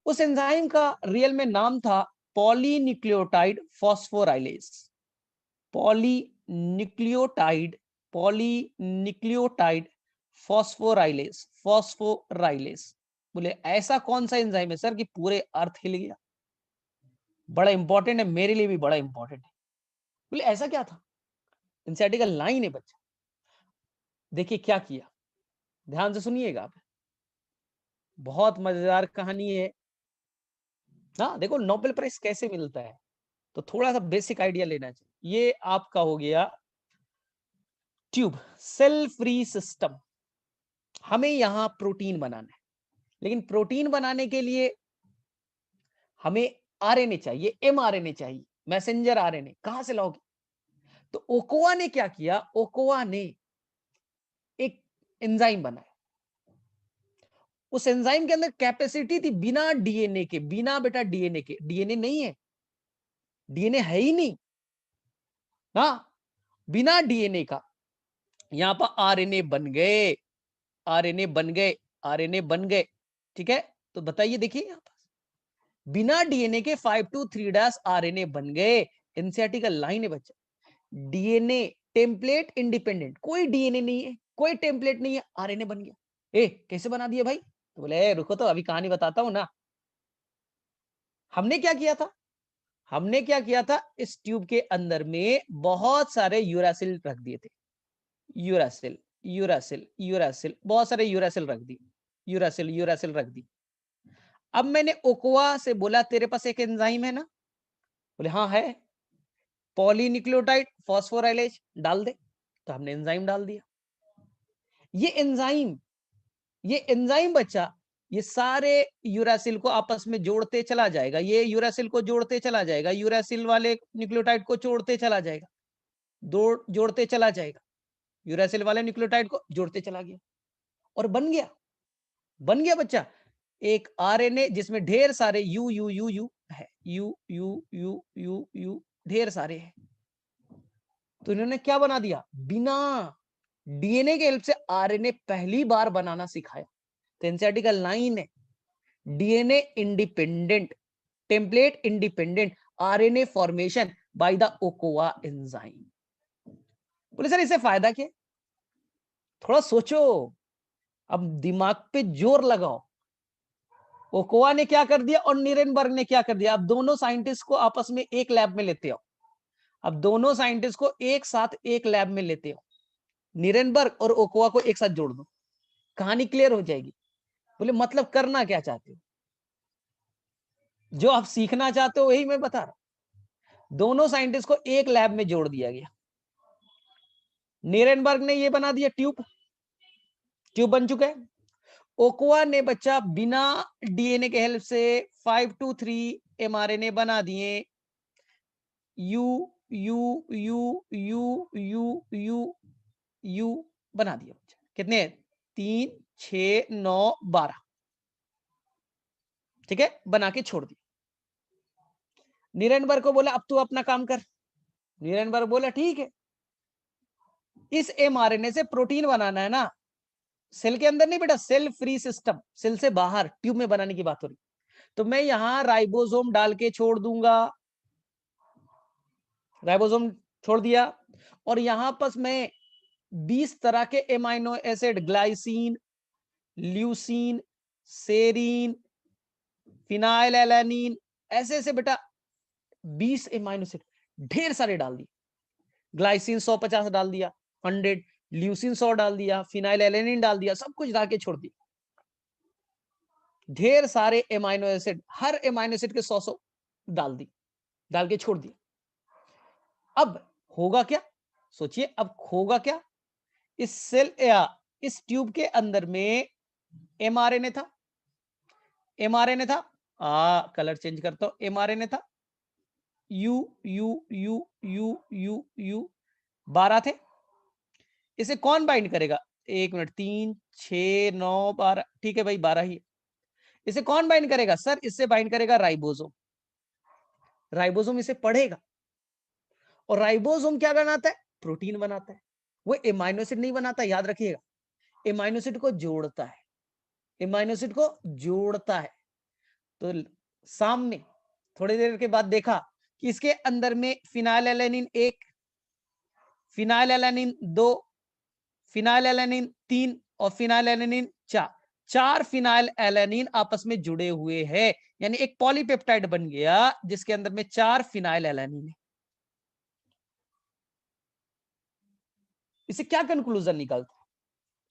उस एंजाइम का रियल में नाम था polynucleotide phosphorylase. Polynucleotide polynucleotide phosphorylase. बोले ऐसा कौन सा एंजाइम है सर कि पूरे अर्थ हिल गया? बड़ा इंपॉर्टेंट है, मेरे लिए भी बड़ा इंपॉर्टेंट है। बोले ऐसा क्या था? एनसीईआरटी का लाइन है बच्चा, देखिए क्या किया, ध्यान से सुनिएगा आप, बहुत मजेदार कहानी है। हाँ देखो नोबेल प्राइज कैसे मिलता है, तो थोड़ा सा बेसिक आइडिया लेना चाहिए। ये आपका हो गया ट्यूब, सेल फ्री सिस्टम। हमें यहां प्रोटीन बनाना है, लेकिन प्रोटीन बनाने के लिए हमें आरएनए चाहिए, एमआरएनए चाहिए, मैसेंजर आरएनए। कहां से लाओगे? तो ओकोआ ने क्या किया, ओकोआ ने एक एंजाइम बनाया। उस एंजाइम के अंदर कैपेसिटी थी बिना डीएनए के, बिना बेटा डीएनए के, डीएनए नहीं है, डीएनए है ही नहीं ना, बिना डीएनए का यहां पर आरएनए बन गए, आरएनए बन गए, आरएनए बन गए। ठीक है, तो बताइए, देखिए यहां पर बिना डीएनए के 5' 3' आरएनए बन गए। एनसीईआरटी का लाइन है बच्चा, डीएनए टेम्पलेट इंडिपेंडेंट, कोई डीएनए नहीं है, कोई टेम्पलेट नहीं है, आरएनए बन गया। ए कैसे बना दिया भाई? तो बोले रुको तो अभी कहानी बताता हूं ना। हमने क्या किया था, हमने क्या किया था, इस ट्यूब के अंदर में बहुत सारे यूरासिल रख दिए थे। यूरासिल यूरासिल यूरासिल, बहुत सारे यूरासिल रख दी, यूरासिल यूरासिल रख दी। अब मैंने ओकोआ से बोला तेरे पास एक एंजाइम है ना? बोले हाँ है। पॉलीन्यूक्लियोटाइड फॉस्फोराइलेज डाल दे। तो हमने एंजाइम डाल दिया। ये एंजाइम, ये एंजाइम बच्चा, ये सारे यूरासिल को आपस में जोड़ते चला जाएगा, ये यूरासिल को जोड़ते चला जाएगा, यूरासिल वाले न्यूक्लियोटाइड को जोड़ते चला जाएगा, जोड़ते चला जाएगा, यूरासिल वाले न्यूक्लियोटाइड को जोड़ते चला गया, और बन गया, बन गया बच्चा एक आरएनए जिसमें ढेर सारे यू यू यू यू है, you you you you you ढेर सारे हैं। तो इन्होंने क्या बना दिया, बिना डीएनए के हेल्प से आरएनए पहली बार बनाना सिखाया। तो एनसीईआरटी का लाइन है, DNA independent, template independent RNA formation by the Ochoa enzyme. बोले सर इससे फायदा क्या? थोड़ा सोचो, अब दिमाग पे जोर लगाओ। ओकोआ ने क्या कर दिया और नीरेनबर्ग ने क्या कर दिया, अब दोनों साइंटिस्ट को आपस में एक लैब में लेते हो, अब दोनों साइंटिस्ट को एक साथ एक लैब में लेते हो, नीरेनबर्ग और ओकोआ को एक साथ जोड़ दो, कहानी क्लियर हो जाएगी। बोले मतलब करना क्या चाहते हो? जो आप सीखना चाहते हो वही मैं बता रहा हूं। दोनों साइंटिस्ट को एक लैब में जोड़ दिया गया, नीरेनबर्ग ने ये बना दिया ट्यूब, ट्यूब बन चुका है। ओकोआ ने बच्चा बिना डीएनए के हेल्प से 5' 3 एमआरएनए बना दिए, you you you you you you you बना दिया बच्चा। कितने? 3 6 9 12। ठीक है, बना के छोड़ दिया। नीरेनबर्ग को बोला अब तू अपना काम कर। नीरेनबर्ग बोला ठीक है, इस एमआरएनए से प्रोटीन बनाना है ना, सेल के अंदर नहीं बेटा, सेल फ्री सिस्टम, सेल से बाहर ट्यूब में बनाने की बात हो रही, तो मैं यहां राइबोसोम डाल के छोड़ दूंगा, राइबोसोम छोड़ दिया, और यहां पर मैं 20 तरह के amino acid, glycine, leucine, serine, phenylalanine, ऐसे ऐसे बेटा 20 एमाइनो एसिड ढेर सारे डाल दिए। ग्लाइसिन 150 डाल दिया, 100, ल्यूसिन 100 डाल दिया, फिनाइलएलानिन डाल दिया, सब कुछ डाल के छोड़ दिया। ढेर सारे एमाइनो एसिड, हर एमाइनो एसिड के 100 डाल दी, डाल के छोड़ दिया। अब होगा क्या, सोचिए अब होगा क्या, इस सेल या इस ट्यूब के अंदर में एमआरएनए था, एमआरएनए था, कलर चेंज करता हूं, एमआरएनए था, you you you you you you 12 थे। इसे कौन बाइंड करेगा? 1 मिनट, 3 6 9 12, ठीक है भाई 12 ही। इसे कौन बाइंड करेगा सर? इससे बाइंड करेगा राइबोसोम, राइबोसोम इसे पढ़ेगा, और राइबोसोम क्या बनाता है? प्रोटीन बनाता है। वो एमाइनो एसिड नहीं बनाता, याद रखिएगा, एमाइनो एसिड को जोड़ता है, एमाइनो एसिड को जोड़ता है। तो सामने थोड़ी देर के बाद देखा कि इसके अंदर में फिनाइलएलैनिन 1, फिनाइलएलैनिन 2, फिनाइलएलैनिन 3 और फिनाइलएलैनिन 4, 4 फिनाइलएलैनिन आपस में जुड़े हुए हैं, यानी एक पॉलीपेप्टाइड बन गया जिसके अंदर में 4 फिनाइलएलैनिन है। इसे क्या कंक्लूजन निकलता है?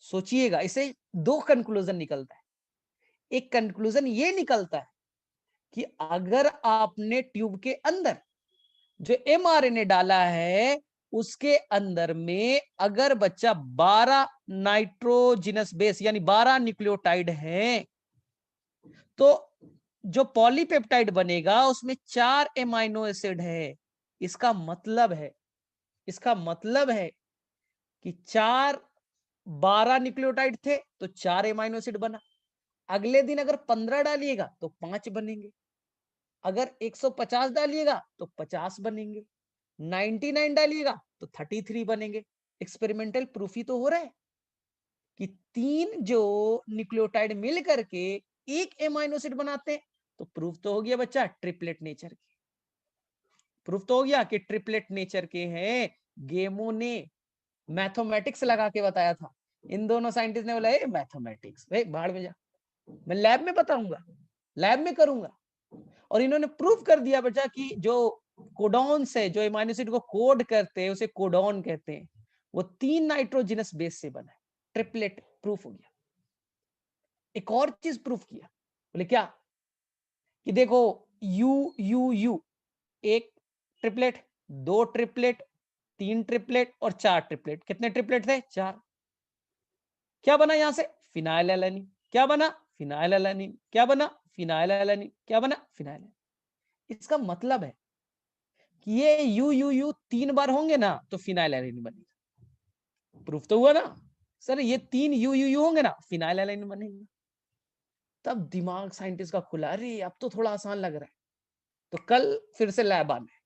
सोचिएगा, इसे 2 कंक्लूजन निकलता है। एक कंक्लूजन ये निकलता है कि अगर आपने ट्यूब के अंदर जो एमआरएनए डाला है उसके अंदर में अगर बच्चा 12 नाइट्रोजिनस बेस यानी 12 न्यूक्लियोटाइड हैं, तो जो पॉलीपेप्टाइड बनेगा उसमें 4 एमाइनो एसिड है। इसका मतलब है, इसका मतलब है कि 12 न्यूक्लियोटाइड थे तो 4 एमाइनो एसिड बना। अगले दिन अगर 15 डालिएगा तो 5 बनेंगे, अगर 150 डालिएगा तो 50 बनेंगे, 99 डालिएगा तो 33 बनेंगे। एक्सपेरिमेंटल प्रूफ ही तो हो रहा है कि 3 जो न्यूक्लियोटाइड मिल करके एक एमाइनो एसिड बनाते हैं। तो प्रूफ तो हो गया बच्चा ट्रिपलेट नेचर के, प्रूफ तो हो गया कि ट्रिपलेट नेचर के हैं। गेमो ने मैथमेटिक्स लगा के बताया था, इन दोनों साइंटिस्ट ने बोला मैथमेटिक्स भाई बाहर में जा, मैं लैब में बताऊंगा, लैब में करूंगा। और इन्होंने प्रूफ कर दिया बच्चा कि जो कोडॉन से जो एमाइनो एसिड को कोड करते हैं उसे कोडॉन कहते हैं, वो 3 नाइट्रोजिनस बेस से बना है। ट्रिपलेट प्रूफ हो गया। एक और चीज प्रूफ किया, बोले क्या कि देखो यू यू यू, एक ट्रिपलेट, 2 ट्रिपलेट, 3 ट्रिपलेट और 4 ट्रिपलेट। कितने ट्रिपलेट थे? 4। क्या बना यहां से? फिनाइलएलैनिन। क्या बना? फिनाइलएलैनिन। क्या बना? फिनाइलएलैनिन। क्या बना? फिनाइल। इसका मतलब है कि ये यू यू यू 3 बार होंगे ना तो फिनाइलएलैनिन बनेगा। प्रूफ तो हुआ ना सर, ये 3 यू यू यू होंगे ना फिनाइलएलैनिन बनेगा। तब दिमाग साइंटिस्ट का खुला, अरे अब तो थोड़ा आसान लग रहा है। तो कल फिर से लैब आना है,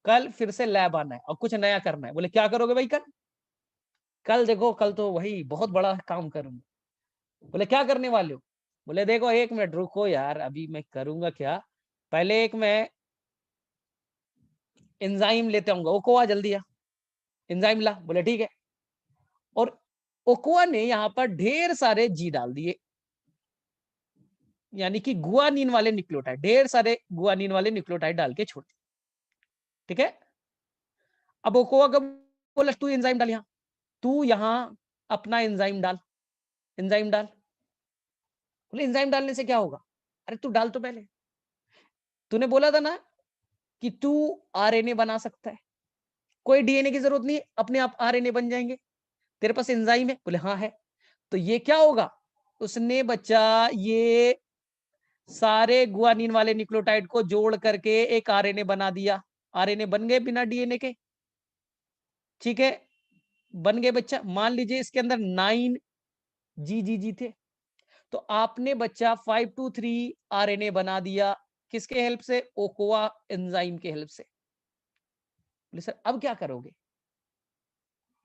कल फिर से लैब आना है और कुछ नया करना है। बोले क्या करोगे भाई कल? कल देखो, कल तो वही बहुत बड़ा काम करूंगा। बोले क्या करने वाले हो? बोले देखो 1 मिनट रुको यार, अभी मैं करूंगा क्या, पहले एक मैं एंजाइम लेते आऊंगा। ओकोआ जल्दी आ, एंजाइम ला। बोले ठीक है। और ओकोआ ने यहाँ पर ढेर सारे जी डाल दिए, यानी कि गुआनिन वाले न्यूक्लियोटाइड, ढेर सारे गुआनिन वाले न्यूक्लियोटाइड डाल के छोड़ दिए। ठीक है। अब ओकोआ का बोला तू एंजाइम डाल, यहाँ तू यहाँ अपना एंजाइम डाल, एंजाइम डाल। बोले एंजाइम डालने से क्या होगा? अरे तू डाल तो पहले, तूने बोला था ना कि तू आरएनए बना सकता है, कोई डीएनए की जरूरत नहीं, अपने आप आरएनए बन जाएंगे, तेरे पास एंजाइम है। बोले हाँ है। तो ये क्या होगा? उसने बच्चा ये सारे गुआनिन वाले न्यूक्लियोटाइड को जोड़ करके एक आरएनए बना दिया। आरएनए बन गए बिना डीएनए के। ठीक है, बन गए बच्चा। मान लीजिए इसके अंदर 9 जी थे, तो आपने बच्चा 523 आरएनए बना दिया। किसके हेल्प से? ओकोआ एंजाइम के हेल्प से। बोले सर अब क्या करोगे?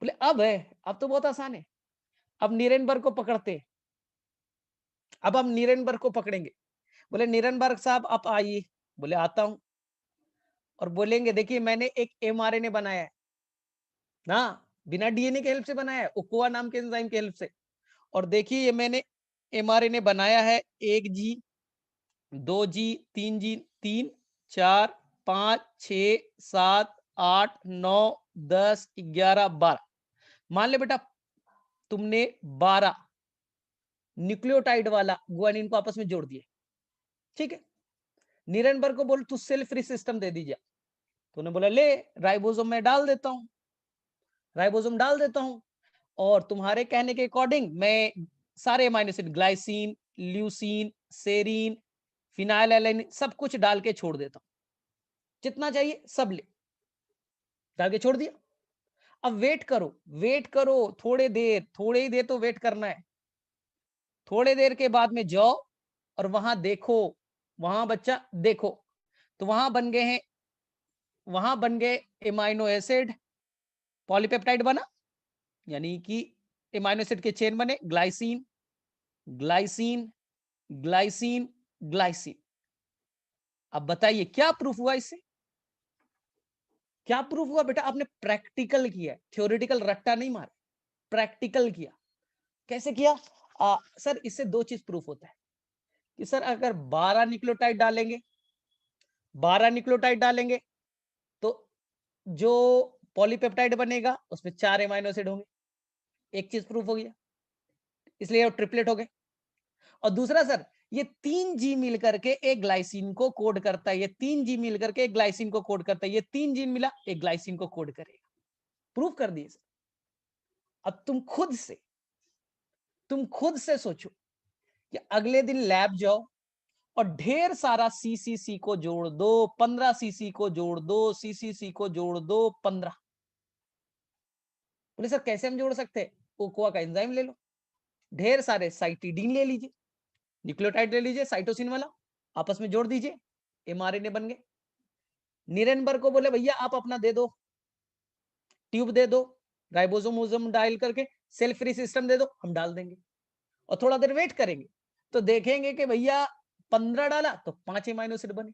बोले अब है, अब तो बहुत आसान है। अब नीरेनबर्ग को पकड़ते, अब हम नीरेनबर्ग को पकड़ेंगे। बोले नीरेनबर्ग साहब आप आइए। बोले आता हूं। और बोलेंगे देखिए मैंने एक एमआरएनए बनाया है ना, बिना डीएनए के हेल्प से बनाया है, ओकोआ नाम के एंजाइम के हेल्प से। और देखिए ये मैंने एमआरएनए बनाया है 1 जी, 2 जी, 3 जी, 3, 4, 5, 6, 7, 8, 9, 10, 11, 12। मान ले बेटा तुमने 12 न्यूक्लियोटाइड वाला गुआनिन को आपस में जोड़ दिए। ठीक है। नीरेनबर्ग को बोल तू सेल फ्री सिस्टम दे दीजिए। तूने बोला ले राइबोसोम में डाल देता हूं, राइबोसोम डाल देता हूं, और तुम्हारे कहने के अकॉर्डिंग मैं सारे amino acid glycine, leucine, serine, phenylalanine सब कुछ डाल के छोड़ देता हूं, जितना चाहिए सब ले डाल के छोड़ दिया। अब वेट करो, वेट करो थोड़े देर, थोड़ी ही देर तो वेट करना है। थोड़े देर के बाद में जाओ और वहां देखो, वहां बच्चा देखो, तो वहां बन गए हैं, वहां बन गए एमाइनो एसिड, पॉलीपेप्टाइड बना, यानी कि एमाइनो एसिड के चेन बने, ग्लाइसिन, ग्लाइसिन, ग्लाइसिन, ग्लाइसिन। अब बताइए क्या प्रूफ हुआ इससे? क्या प्रूफ हुआ बेटा? आपने प्रैक्टिकल किया, थ्योरेटिकल रट्टा नहीं मारा, प्रैक्टिकल किया। कैसे किया? सर इससे दो चीज प्रूफ होता है कि सर अगर 12 न्यूक्लियोटाइड डालेंगे, 12 न्यूक्लियोटाइड डालेंगे तो जो पॉलीपेप्टाइड बनेगा उसमें 4 एमाइनो एसिड होंगे। एक चीज प्रूफ हो गया, इसलिए ट्रिपलेट हो गए। और दूसरा सर, ये 3 जी मिल करके एक ग्लाइसिन को कोड करता है, ये 3 जी मिल करके एक ग्लाइसिन को कोड करता है, ये 3 जीन मिला एक ग्लाइसिन को कोड करेगा। प्रूफ कर दिए सर। अब तुम खुद से सोचो कि अगले दिन लैब जाओ और ढेर सारा सीसीसी को जोड़ दो, 15 सीसी को जोड़ दो, सीसीसी को जोड़ दो 15। बोले सर कैसे हम जोड़ सकते हैं? कोकोआ का एंजाइम ले लो, ढेर सारे साइटिडीन ले लीजिए, न्यूक्लियोटाइड ले लीजिए साइटोसिन वाला, आपस में जोड़ दीजिए, एमआरएनए बन गए। निरेनबर्ग को बोले भैया आप अपना दे दो, ट्यूब दे दो, राइबोसोम डायल करके सेल फ्री सिस्टम दे दो, हम डाल देंगे और थोड़ा देर वेट करेंगे तो देखेंगे कि भैया 15 डाला तो 5 एमाइनो एसिड बने।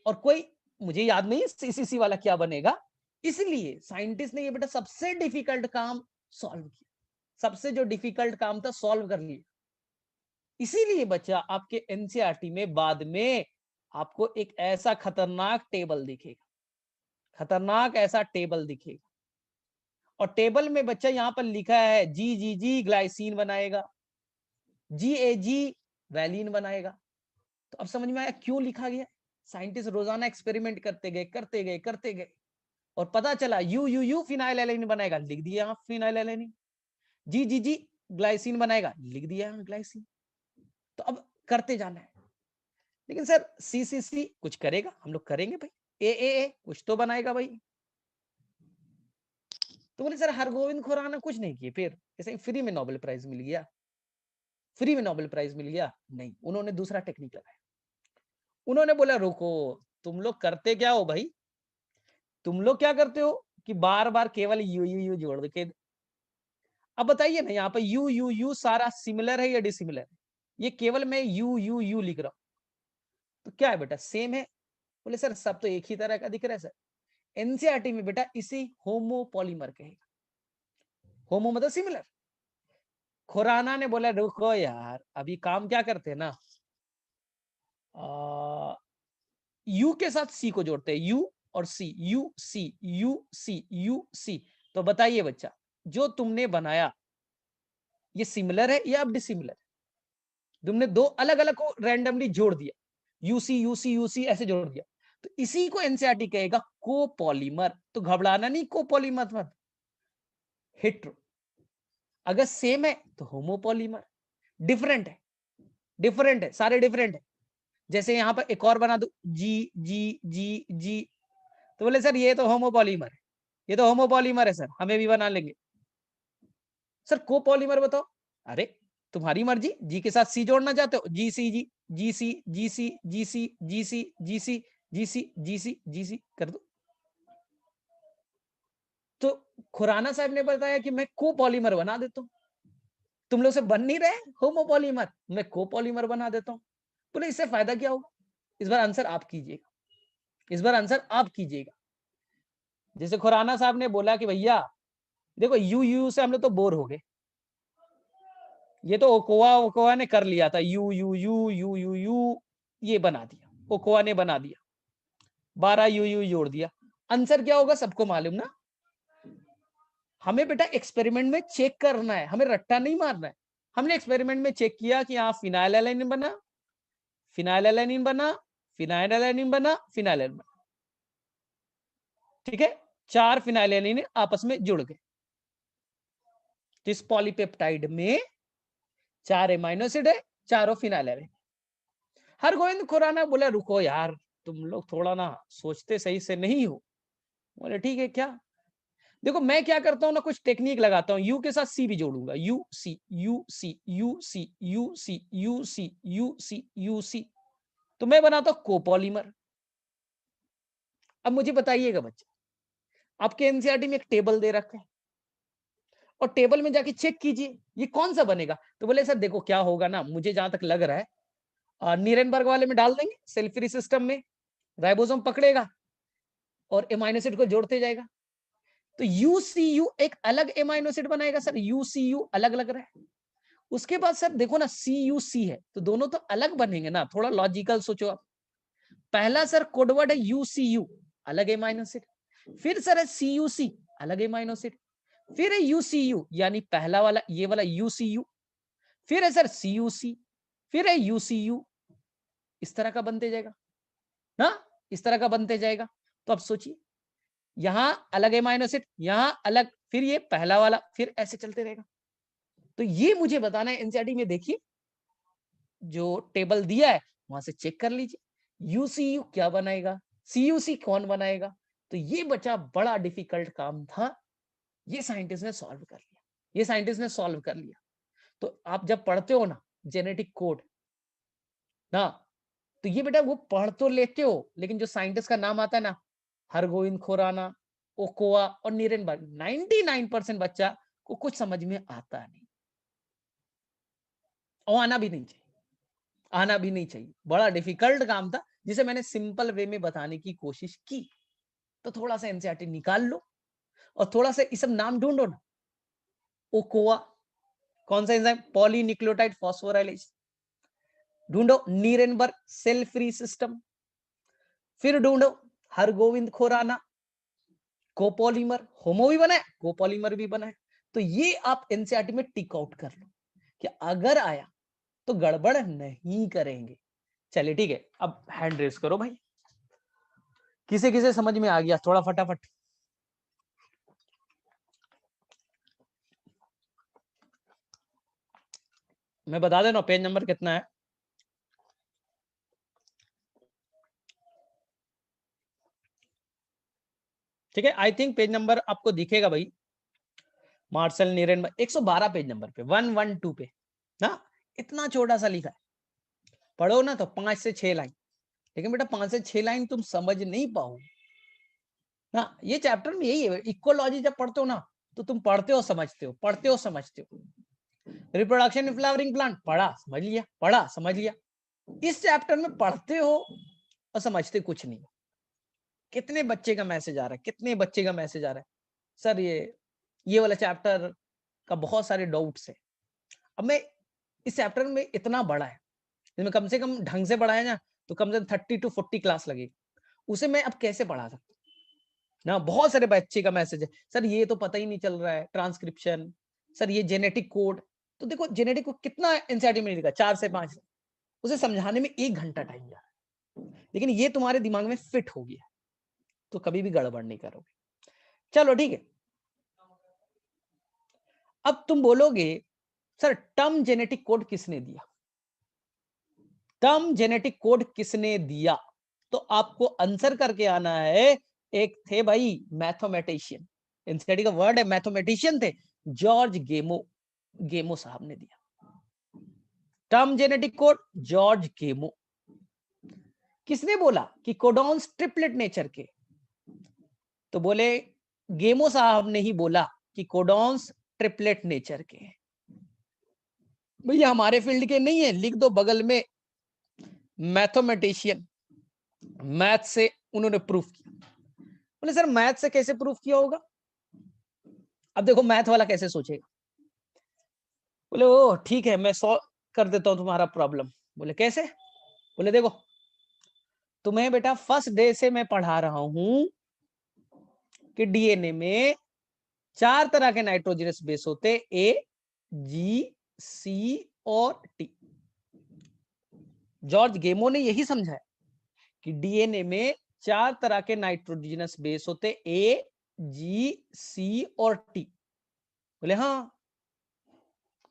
और कोई, मुझे याद नहीं सीसीसी वाला क्या बनेगा, इसलिए साइंटिस्ट ने ये बेटा सबसे डिफिकल्ट काम सॉल्व किया, सबसे जो डिफिकल्ट काम था सॉल्व कर लिया। इसीलिए बच्चा आपके एनसीईआरटी में बाद में आपको एक ऐसा खतरनाक टेबल दिखेगा, खतरनाक ऐसा टेबल दिखेगा। और टेबल में बच्चा यहां पर लिखा है जी जी जी ग्लाइसिन बनाएगा, जी ए जी वैलिन बनाएगा। तो अब समझ में आया क्यों लिखा गया। साइंटिस्ट रोजाना एक्सपेरिमेंट करते गए करते गए करते गए और पता चला you you you phenyl alanine बनाएगा, लिख दिया यहां फिनाइल एलेनिन। जी जी जी ग्लाइसिन बनाएगा, लिख दिया यहां ग्लाइसिन। तो अब करते जाना है। लेकिन सर सीसीसी कुछ करेगा, हम लोग करेंगे भाई, ए कुछ तो बनाएगा भाई। तो बोले सर हरगोविंद खुराना कुछ नहीं किए, फिर ऐसे फ्री में नोबेल प्राइज मिल गया, फ्री में नोबेल प्राइज मिल गया? नहीं, उन्होंने दूसरा टेक्निक लगाया। उन्होंने बोला रुको, तुम लोग करते क्या हो भाई, तुम लोग क्या करते हो कि बार बार केवल यू यू यू जोड़ के। अब बताइए ना, यहाँ पे यू यू यू सारा सिमिलर है या डिसिमिलर है? ये केवल मैं यू यू यू लिख रहा हूं तो क्या है बेटा, सेम है? बोले सर सब तो एक ही तरह का दिख रहा है सर। एनसीईआरटी में बेटा इसी होमोपॉलीमर कहेगा, होमो मतलब सिमिलर। खुराना ने बोला रुको यार, अभी काम क्या करते हैं ना, यू के साथ सी को जोड़ते हैं, यू और C, U C U C U C. तो बताइए बच्चा, जो तुमने बनाया ये सिमिलर है या अब डिसिमिलर? तुमने दो अलग अलग को रैंडमली जोड़ दिया, यूसी यूसी यूसी ऐसे जोड़ दिया, तो इसी को एनसीईआरटी कहेगा कोपॉलीमर। तो घबराना नहीं, कोपॉलीमर मत, हेट्रो। अगर सेम है तो होमोपॉलीमर, डिफरेंट है, डिफरेंट है, सारे डिफरेंट है। जैसे यहां पर एक और बना दो जी जी जी जी, तो बोले सर ये तो होमोपॉलीमर है, ये तो होमोपॉलीमर है सर, हमें भी बना लेंगे। सर कोपॉलीमर बताओ, अरे तुम्हारी मर्जी, जी के साथ सी जोड़ना चाहते हो, जी सी जी, जी सी जी सी जी सी जी सी जी सी जी सी जी सी जी सी कर दो। तो खुराना साहब ने बताया कि मैं कोपॉलीमर बना देता हूं, तुम लोग से बन नहीं रहे होमोपॉलीमर, मैं कोपॉलीमर बना देता हूं। बोले इससे फायदा क्या होगा? इस बार आंसर आप कीजिएगा, इस बार आंसर आप कीजिएगा। जैसे खुराना साहब ने बोला कि भैया देखो यू यू से हम लोग तो बोर हो गए, ये तो ओकोआ ओकोआ ने कर लिया था, you you you you you you ये बना दिया, ओकोआ ने बना दिया, 12 यू यू जोड़ दिया। आंसर क्या होगा सबको मालूम ना। हमें बेटा एक्सपेरिमेंट में चेक करना है, हमें रट्टा नहीं मारना है। हमने एक्सपेरिमेंट में चेक किया कि यहाँ फिनाइलएलानिन बना, फिनाइलएलानिन बना, फिनाइलएलानिन बना, फिनाइलएलानिन बना, ठीक है, 4 फिनाइलएलानिन आपस में जुड़ गए। इस पॉलीपेप्टाइड में 4 एमाइनो एसिड है, चारों फिनाइलएलानिन। हरगोविंद खुराना बोला रुको यार, तुम लोग थोड़ा ना सोचते सही से नहीं हो। बोले ठीक है क्या, देखो मैं क्या करता हूँ ना, कुछ टेक्निक लगाता हूँ, यू के साथ सी भी जोड़ूंगा, U C U C U C U C U C U C U C, तो मैं बनाता हूं कोपॉलीमर। अब मुझे बताइएगा बच्चे, आपके एनसीईआरटी में एक टेबल दे रखा है और टेबल में जाके चेक कीजिए ये कौन सा बनेगा। तो बोले सर देखो क्या होगा ना, मुझे जहां तक लग रहा है नीरेनबर्ग वाले में डाल देंगे, सेल फ्री सिस्टम में राइबोसोम पकड़ेगा और एमाइनो एसिड को जोड़ते जाएगा। तो यूसीयू एक अलग एमाइनो एसिड बनाएगा सर, यूसीयू अलग लग रहा है। उसके बाद सर देखो ना सीयूसी है, तो दोनों तो अलग बनेंगे ना, थोड़ा लॉजिकल सोचो आप। पहला सर कोडवर्ड है यूसीयू, अलग एमाइनो एसिड, फिर सर है सीयूसी, अलग एमाइनो एसिड, फिर है यूसीयू यानी पहला वाला ये वाला यूसीयू, फिर है सर सीयूसी, फिर है यूसीयू, इस तरह का बनते जाएगा ना, इस तरह का बनते जाएगा। तो अब सोचिए, यहां अलग एमाइनो एसिड, यहां अलग, फिर ये पहला वाला, फिर ऐसे चलते रहेगा। तो ये मुझे बताना है, एनसीईआरटी में देखिए जो टेबल दिया है वहां से चेक कर लीजिए, यूसीयू क्या बनाएगा, सीयूसी कौन बनाएगा। तो ये बच्चा बड़ा डिफिकल्ट काम था, ये साइंटिस्ट ने सॉल्व कर लिया, ये साइंटिस्ट ने सॉल्व कर लिया। तो आप जब पढ़ते हो ना जेनेटिक कोड ना, तो ये बेटा वो पढ़ तो लेते हो, लेकिन जो साइंटिस्ट का नाम आता है ना, हरगोविंद खुराना, ओकोआ और नीरेनबर्ग, 99% बच्चा को कुछ समझ में आता नहीं, और आना भी नहीं चाहिए, आना भी नहीं चाहिए। बड़ा डिफिकल्ट काम था जिसे मैंने सिंपल वे में बताने की कोशिश की। तो थोड़ा सा एनसीईआरटी निकाल लो और थोड़ा सा ये सब नाम ढूंढो ना। ओकोआ कौन सा एंजाइम, पॉलीन्यूक्लियोटाइड फॉस्फोराइलेज, ढूंढो नीरेनबर्ग सेल फ्री सिस्टम, फिर ढूंढो हरगोविंद खुराना कोपॉलीमर, होमो भी बना है, कोपॉलीमर भी बना है। तो ये आप एनसीईआरटी में टिक आउट कर लो कि अगर आया तो गड़बड़ नहीं करेंगे। चलिए ठीक है, अब हैंड रेस करो भाई, किसे किसे समझ में आ गया थोड़ा फटाफट। मैं बता देना पेज नंबर कितना है। ठीक है, आई थिंक पेज नंबर आपको दिखेगा भाई, मार्शल नीरेन 112 पेज नंबर पे, 112 पे ना, इतना छोटा सा लिखा है, पढ़ो ना तो 5 से 6 लाइन, लेकिन बेटा 5 से 6 लाइन तुम समझ नहीं पाओ ना। ये चैप्टर में यही है, इक्वलॉजी जब पढ़ते हो ना तो तुम पढ़ते हो समझते हो, पढ़ते हो समझते हो। रिप्रोडक्शन इन फ्लावरिंग प्लांट पढ़ा समझ लिया, पढ़ा समझ लिया। इस चैप्टर में पढ़ते हो और समझते कुछ नहीं। कितने बच्चे का मैसेज आ रहा है, कितने बच्चे का मैसेज आ रहा है, सर ये वाला चैप्टर का बहुत सारे डाउट्स है। अब मैं इस चैप्टर में इतना बड़ा है, इसमें कम से कम ढंग से पढ़ाया ना तो कम से कम 30 to 40 क्लास लगेगी, उसे मैं अब कैसे पढ़ा सकता ना। बहुत सारे बच्चे का मैसेज है, सर ये तो पता ही नहीं चल रहा है, ट्रांसक्रिप्शन, सर ये जेनेटिक कोड। तो देखो जेनेटिक कोड कितना एनसीईआरटी में लिखा, 4 से 5, उसे समझाने में 1 घंटा टाइम जा रहा है, लेकिन ये तुम्हारे दिमाग में फिट हो गया तो कभी भी गड़बड़ नहीं करोगे। चलो ठीक है, अब तुम बोलोगे सर टर्म जेनेटिक कोड किसने दिया, टर्म जेनेटिक कोड किसने दिया, तो आपको आंसर करके आना है। एक थे भाई मैथमेटिशियन, एनसीईआरटी का वर्ड है मैथमेटिशियन थे, जॉर्ज गेमो, गेमो साहब ने दिया टर्म जेनेटिक कोड, जॉर्ज गेमो। किसने बोला कि कोडॉन्स ट्रिपलेट नेचर के, तो बोले गेमो साहब ने ही बोला कि कोडॉन्स ट्रिपलेट नेचर के। भैया हमारे फील्ड के नहीं है, लिख दो बगल में मैथमेटिशियन, मैथ से उन्होंने प्रूफ किया। बोले सर मैथ से कैसे प्रूफ किया होगा, अब देखो मैथ वाला कैसे सोचेगा, बोले ओ ठीक है मैं सॉल्व कर देता हूं तुम्हारा प्रॉब्लम। बोले कैसे, बोले देखो तुम्हें बेटा फर्स्ट डे से मैं पढ़ा रहा हूं कि डीएनए में 4 तरह के नाइट्रोजनस बेस होते, ए, जी, सी और टी। जॉर्ज गेमो ने यही समझाया कि डीएनए में 4 तरह के नाइट्रोजनस बेस होते, ए, जी, सी और टी। बोले हाँ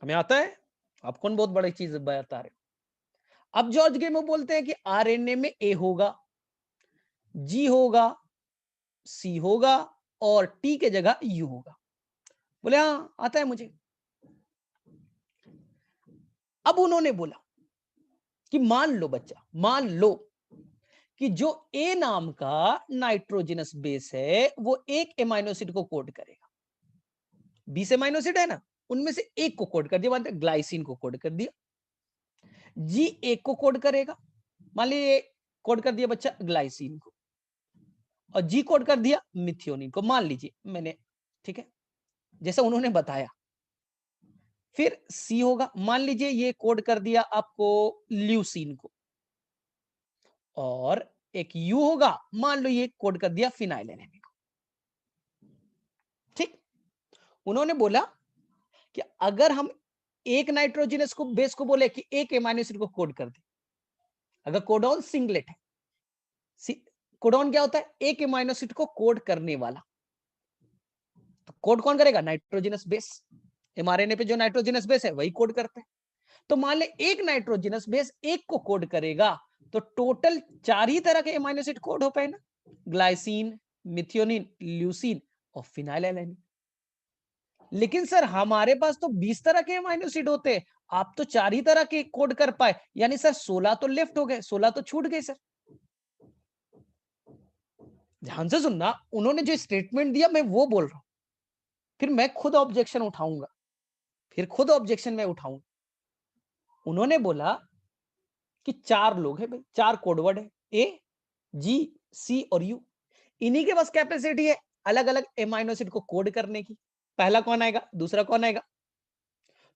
हमें आता है, आप कौन बहुत बड़ी चीज बता रहे हो। अब जॉर्ज गेमो बोलते हैं कि आरएनए में ए होगा, जी होगा, सी होगा और टी के जगह यू होगा। बोले हाँ आता है मुझे। अब उन्होंने बोला कि मान लो बच्चा, मान लो कि जो ए नाम का नाइट्रोजनस बेस है वो एक एमाइनो एसिड को कोड करेगा, 20 एमाइनो एसिड है ना, उनमें से एक को कोड कर दिया, ग्लाइसिन को कोड कर दिया। जी एक को कोड करेगा, मान लीजिए कोड कर दिया बच्चा ग्लाइसिन को, और जी कोड कर दिया मिथियोनिन को, मान लीजिए मैंने, ठीक है, जैसा उन्होंने बताया। फिर सी होगा, मान लीजिए ये कोड कर दिया आपको ल्यूसीन को, और एक यू होगा, मान लो ये कोड कर दिया फिनाइलएलानाइन को। ठीक, उन्होंने बोला कि अगर हम एक नाइट्रोजनस को बेस को बोले कि एक एमाइनो एसिड को कोड कर दे, अगर कोडॉन सिंगलेट है, कोडॉन क्या होता है, एक एमाइनो एसिड को कोड करने वाला, तो कोड कौन करेगा, नाइट्रोजनस बेस। एमआरएनए पे जो नाइट्रोजनस बेस है वही कोड करते हैं। तो मान ले एक नाइट्रोजनस बेस एक को कोड करेगा, तो टोटल 4 ही तरह के एमाइनो एसिड कोड हो पाए ना, ग्लाइसिन, मिथियोनिन, ल्यूसीन और फिनाइलएलानाइन। लेकिन सर हमारे पास तो 20 तरह के अमीनो एसिड होते हैं, आप तो 4 ही तरह के कोड कर पाए, यानी सर 16 तो लेफ्ट हो गए, 16 तो छूट गए सर। ध्यान से सुनना, उन्होंने जो स्टेटमेंट दिया मैं वो बोल रहा हूं, फिर मैं खुद ऑब्जेक्शन उठाऊंगा, मैं उठाऊंगा। उन्होंने बोला कि 4 लोग हैं भाई, 4 कोडवर्ड है, ए, जी, सी और यू, इन्हीं के पास कैपेसिटी है अलग अलग एमाइनो एसिड को कोड करने की। पहला कौन आएगा, दूसरा कौन आएगा,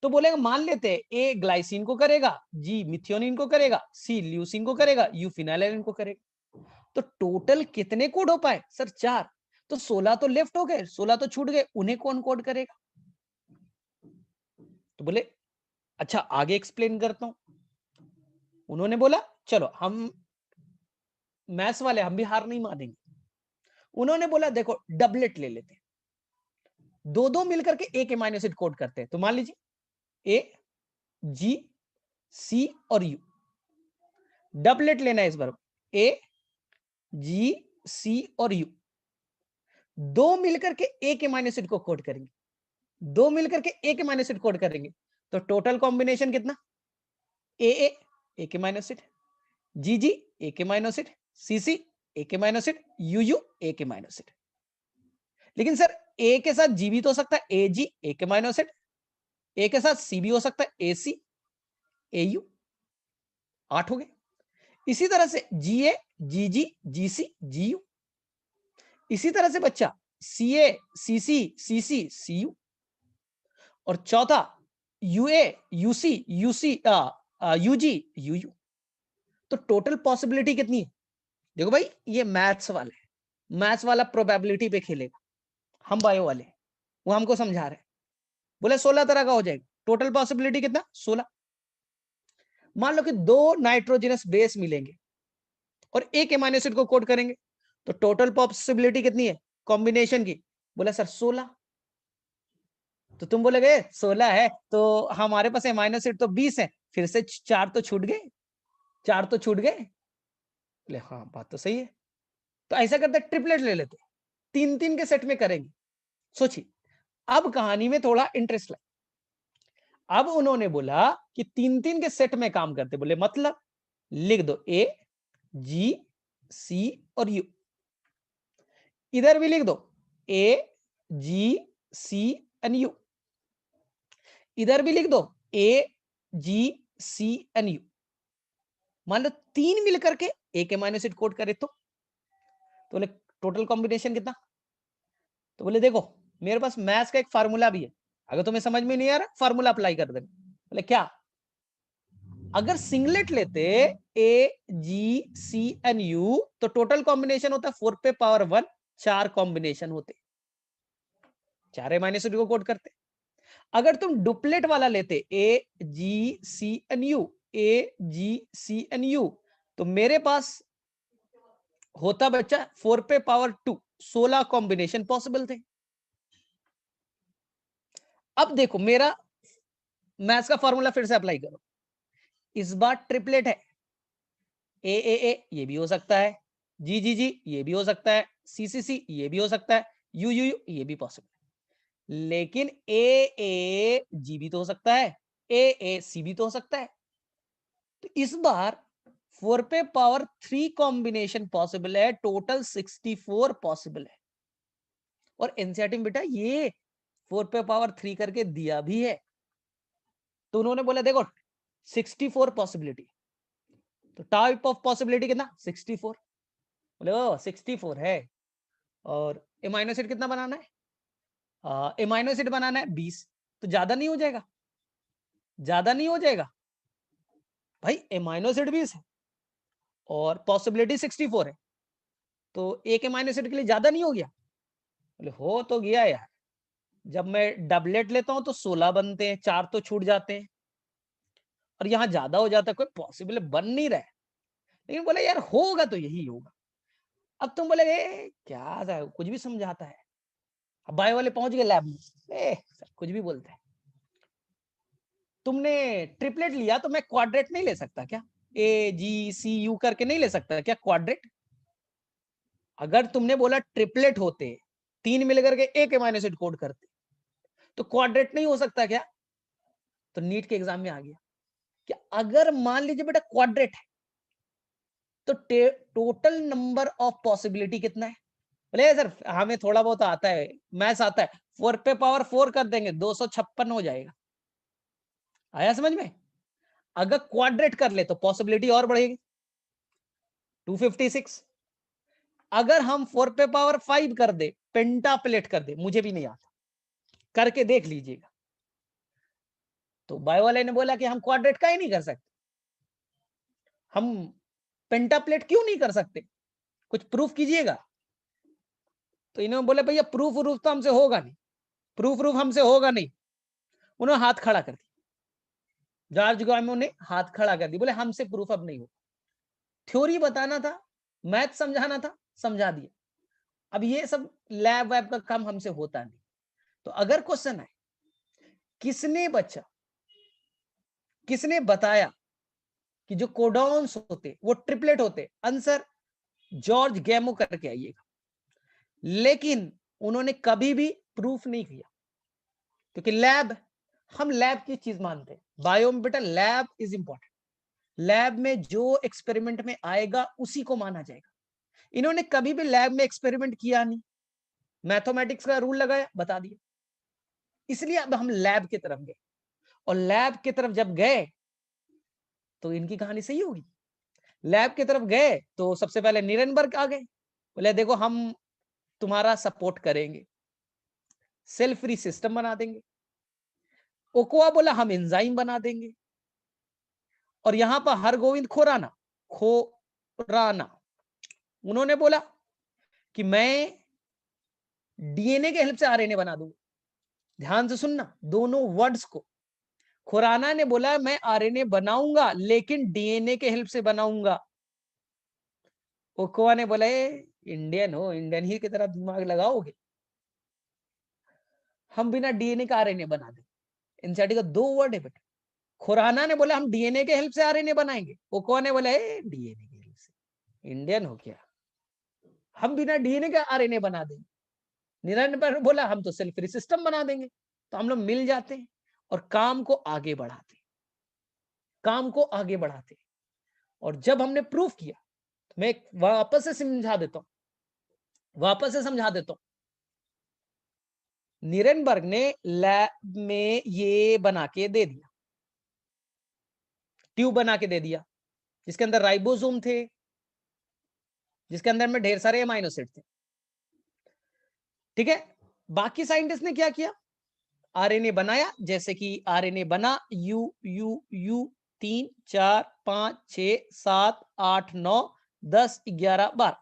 तो बोलेगा मान लेते हैं ए ग्लाइसिन को करेगा, जी मिथियोनिन को करेगा, सी ल्यूसिन को करेगा, यू फिनाइलएलानाइन को करेगा। तो टोटल कितने कोड हो पाए सर, 4। तो 16 तो लेफ्ट हो गए, 16 तो छूट गए, उन्हें कौन कोड करेगा। तो बोले अच्छा आगे एक्सप्लेन करता हूं। उन्होंने बोला चलो हम मैथ्स वाले हम भी हार नहीं मानेंगे। उन्होंने बोला देखो डबलेट ले लेते हैं, दो दो मिलकर के एक एमाइनो एसिड कोड करते हैं। तो मान लीजिए ए, जी, सी और यू, डबलेट लेना है इस बार, ए, जी, सी और यू, दो मिलकर के एक एमाइनो एसिड को कोड करेंगे, दो मिलकर के एक एमाइनो एसिड कोड करेंगे, तो टोटल कॉम्बिनेशन कितना, ए एक एमाइनो एसिड, जी जी एक एमाइनो एसिड, सी सी एक एमाइनो एसिड, यू यू एक एमाइनो एसिड। लेकिन सर ए के साथ जी भी तो हो सकता है, ए जी एक एमाइनो एसिड, ए के साथ सी भी हो सकता है, ए सी ए यू, 8 हो गए। इसी तरह से जी ए, जी G, G C, ji you, इसी तरह से बच्चा सी ए, सी सी, सी सी, सी यू, और चौथा UA, UC, UC, UG, U U. तो टोटल पॉसिबिलिटी कितनी है, देखो भाई ये मैथ्स वाले, मैथ्स वाला प्रोबेबिलिटी पे खेलेगा, हम बायो वाले, वो हमको समझा रहे, बोले 16 तरह का हो जाएगा, टोटल पॉसिबिलिटी कितना, 16। मान लो कि 2 नाइट्रोजनस बेस मिलेंगे और एक एमाइनो एसिड को कोड करेंगे, तो टोटल पॉसिबिलिटी कितनी है कॉम्बिनेशन की, बोला सर 16। तो तुम बोलेगे 16 है तो हमारे पास एमाइनो एसिड तो 20 है, फिर से 4 तो छूट गए, 4 तो छूट गए। बोले हाँ बात तो सही है, तो ऐसा करते ट्रिपलेट ले लेते, 3-3 के सेट में करेंगे। सोचिए अब कहानी में थोड़ा इंटरेस्ट लगा। अब उन्होंने बोला कि 3-3 के सेट में काम करते, बोले मतलब लिख दो ए, जी, सी और यू, इधर भी लिख दो ए, जी, सी एंड यू, इधर भी लिख दो ए, जी, सी एंड यू। मान लो 3 मिलकर के एक एमाइनो एसिड कोड करे तो बोले टोटल कॉम्बिनेशन कितना, तो बोले देखो मेरे पास मैथ्स का एक फार्मूला भी है, अगर तुम्हें समझ में नहीं आ रहा फार्मूला अप्लाई कर देना। बोले क्या, अगर सिंगलेट लेते A, G, C and you, तो टोटल कॉम्बिनेशन होता 4 पे पावर 1, 4 कॉम्बिनेशन होते, 4 एमाइनो एसिड को कोड करते। अगर तुम डुप्लेट वाला लेते A, G, C N U, A, G, C N U, तो मेरे पास होता बच्चा 4 पे पावर 2, 16 कॉम्बिनेशन पॉसिबल थे। अब देखो मेरा मैथ्स का फॉर्मूला फिर से अप्लाई करो, इस बार ट्रिपलेट है, ए ये भी हो सकता है, जी जी जी ये भी हो सकता है, सी ये भी हो सकता है, यू यू यू ये भी पॉसिबल है। लेकिन ए जी भी तो हो सकता है, ए सी भी तो हो सकता है। तो इस बार 4 पे पावर 3 कॉम्बिनेशन पॉसिबल है, टोटल 64 पॉसिबल है। और एनसीईआरटी में बेटा ये 4 पे पावर 3 करके दिया भी है। तो उन्होंने बोला देखो 64 पॉसिबिलिटी। तो टाइप ऑफ पॉसिबिलिटी कितना 64। बोले ओ 64 है। और एमाइनो एसिड कितना बनाना है, एमाइनो एसिड बनाना है 20। तो ज्यादा नहीं हो जाएगा, ज्यादा नहीं हो जाएगा भाई, एमाइनो एसिड 20 है और पॉसिबिलिटी 64 है, तो एक एमाइनो एसिड के लिए ज्यादा नहीं हो गया। बोले हो तो गया यार, जब मैं डबलेट लेता हूं तो 16 बनते हैं, 4 तो छूट जाते हैं, और यहाँ ज्यादा हो जाता है, कोई पॉसिबल बन नहीं रहा है। लेकिन बोले यार होगा तो यही होगा। अब तुम बोले क्या था, कुछ भी समझाता है। अब बायो वाले पहुंच गए लैब में, कुछ भी बोलते हैं। तुमने ट्रिपलेट लिया तो मैं क्वाड्रेट नहीं ले सकता क्या, AGCU करके नहीं ले सकता क्या क्वाड्रेट? अगर तुमने बोला ट्रिपलेट होते, 3 मिलकर के एक एमाइनो एसिड कोड करते, तो क्वाड्रेट नहीं हो सकता क्या? तो नीट के एग्जाम में आ गया कि अगर मान लीजिए बेटा क्वाड्रेट है, तो टोटल नंबर ऑफ पॉसिबिलिटी कितना है? बोले सर हमें थोड़ा बहुत आता है, मैथ्स आता है, 4 पे पावर 4 कर देंगे 256 हो जाएगा। आया समझ में? अगर क्वाड्रेट कर ले तो पॉसिबिलिटी और बढ़ेगी 256। अगर हम 4 पे पावर 5 कर दे, पेंटाप्लेट कर दे, मुझे भी नहीं आता, करके देख लीजिएगा। तो बायो वाले ने बोला कि हम क्वाड्रेट का ही नहीं कर सकते, हम पेंटाप्लेट क्यों नहीं कर सकते, कुछ प्रूफ कीजिएगा। तो इन्होंने बोले भैया प्रूफ तो हमसे होगा नहीं, प्रूफ हमसे होगा नहीं। उन्होंने हाथ खड़ा कर दिया, जॉर्ज गॉयमो ने हाथ खड़ा कर दिया, बोले हमसे प्रूफ अब नहीं होगा। थ्योरी बताना था, मैथ समझाना था, समझा दिया। अब ये सब लैब वैब का काम हमसे होता नहीं। तो अगर क्वेश्चन है किसने बताया कि जो कोडॉन्स होते वो ट्रिपलेट होते, आंसर जॉर्ज गैमो करके आइएगा। लेकिन उन्होंने कभी भी प्रूफ नहीं किया, क्योंकि लैब, हम लैब की चीज मानते हैं। बायो में बेटा लैब इज इंपॉर्टेंट, लैब में जो एक्सपेरिमेंट में आएगा उसी को माना जाएगा। इन्होंने कभी भी लैब में एक्सपेरिमेंट किया नहीं, मैथमेटिक्स का रूल लगाया, बता दिया। इसलिए अब हम लैब की तरफ गए, और लैब की तरफ जब गए तो इनकी कहानी सही होगी। लैब की तरफ गए तो सबसे पहले नीरेनबर्ग आ गए, बोले देखो हम तुम्हारा सपोर्ट करेंगे, सेल फ्री सिस्टम बना देंगे। ओकोआ बोला हम एंजाइम बना देंगे। और यहां पर हरगोविंद खोराना उन्होंने बोला कि मैं डीएनए के हेल्प से आरएनए बना दूंगा। ध्यान से सुनना दोनों वर्ड्स को। खुराना ने बोला मैं आरएनए बनाऊंगा लेकिन डीएनए के हेल्प से बनाऊंगा। ओकोआ ने बोला इंडियन हो, इंडियन ही की तरह दिमाग लगाओगे, हम बिना डीएनए का आरएनए बना दें। एनसीईआरटी का 2 वर्ड है बेटा। खुराना ने बोला हम डीएनए के हेल्प से आरएनए बनाएंगे। ओकोआ ने बोला डीएनए के हेल्प से, इंडियन हो क्या, हम बिना डीएनए का आरएनए बना देंगे। निरंतर बोला हम तो सेल फ्री सिस्टम बना देंगे। तो हम लोग मिल जाते हैं और काम को आगे बढ़ाते, काम को आगे बढ़ाते। और जब हमने प्रूफ किया, तो मैं वापस से समझा देता हूं, वापस से समझा देता हूं। नीरेनबर्ग ने लैब में ये बना के दे दिया, ट्यूब बना के दे दिया, जिसके अंदर राइबोसोम थे, जिसके अंदर में ढेर सारे अमाइनो एसिड थे। ठीक है, बाकी साइंटिस्ट ने क्या किया, आरएनए बनाया, जैसे कि आरएनए बना यू यू यू 3 4 5 6 7 8 9 10 11 12।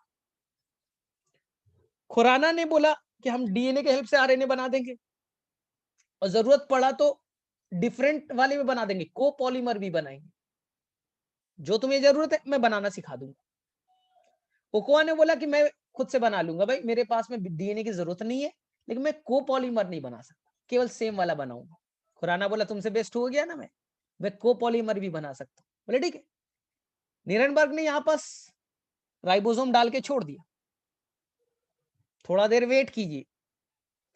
खुराना ने बोला कि हम डीएनए के हेल्प से आरएनए बना देंगे, और जरूरत पड़ा तो डिफरेंट वाले में बना देंगे, कोपॉलीमर भी बनाएंगे, जो तुम्हें जरूरत है मैं बनाना सिखा दूंगा। ओकोआ ने बोला कि मैं खुद से बना लूंगा, भाई मेरे पास में डीएनए की जरूरत नहीं है, लेकिन मैं कोपॉलीमर नहीं बना सकता, केवल सेम वाला बनाऊंगा। खुराना बोला तुमसे बेस्ट हो गया ना, मैं कोपॉलीमर भी बना सकता हूं। बोले ठीक है। नीरेनबर्ग ने यहां पास राइबोसोम डाल के छोड़ दिया, थोड़ा देर वेट कीजिए,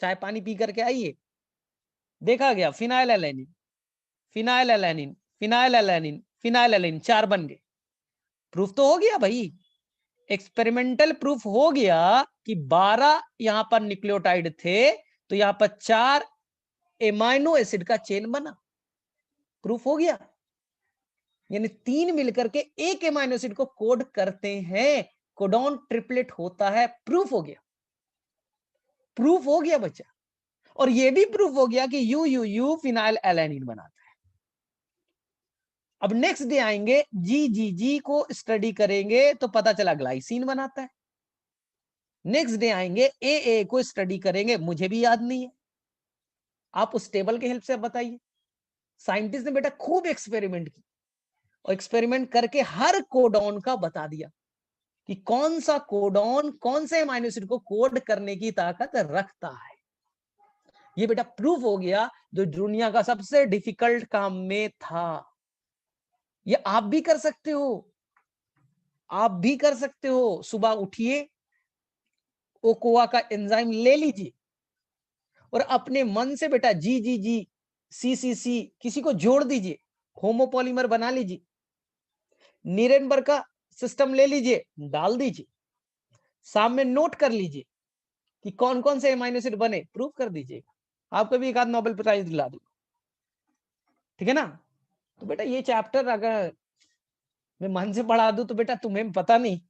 चाय पानी पी करके आइए, देखा गया फिनाइलएलैनिन फिनाइलएलैनिन फिनाइलएलैनिन फिनाइलएलैनिन 4 बन गए। प्रूफ तो हो गया भाई, एक्सपेरिमेंटल प्रूफ हो गया कि 12 यहां पर न्यूक्लियोटाइड थे, तो यहां पर 4 एमाइनो एसिड का चेन बना, प्रूफ हो गया। यानी 3 मिलकर के एक एमाइनो एसिड को कोड करते हैं, कोडॉन ट्रिपलेट होता है। प्रूफ हो गया, प्रूफ हो गया बच्चा। और ये भी प्रूफ हो गया कि यू फिनाइल एलानिन बनाता है। अब नेक्स्ट डे आएंगे, जी को स्टडी करेंगे तो पता चला ग्लाइसिन बनाता है। नेक्स्ट डे आएंगे, ए को स्टडी करेंगे, मुझे भी याद नहीं है, आप उस टेबल के हेल्प से बताइए। साइंटिस्ट ने बेटा खूब एक्सपेरिमेंट की और एक्सपेरिमेंट करके हर कोडॉन का बता दिया कि कौन सा कोडॉन कौन से अमीनो एसिड को कोड करने की ताकत रखता है। ये बेटा प्रूफ हो गया, जो दुनिया का सबसे डिफिकल्ट काम में था। ये आप भी कर सकते हो, आप भी कर सकते हो। सुबह उठिए, ओकोआ का एंजाइम ले लीजिए और अपने मन से बेटा जी सी किसी को जोड़ दीजिए, होमोपॉलीमर बना लीजिए, नीरेनबर्ग का सिस्टम ले लीजिए, डाल दीजिए, शाम में नोट कर लीजिए कि कौन कौन से अमीनो एसिड बने, प्रूव कर दीजिएगा, आपको भी एक आध नोबेल प्राइज दिला दूंगा। ठीक है ना? तो बेटा ये चैप्टर अगर मैं मन से पढ़ा दूं तो बेटा तुम्हें पता नहीं।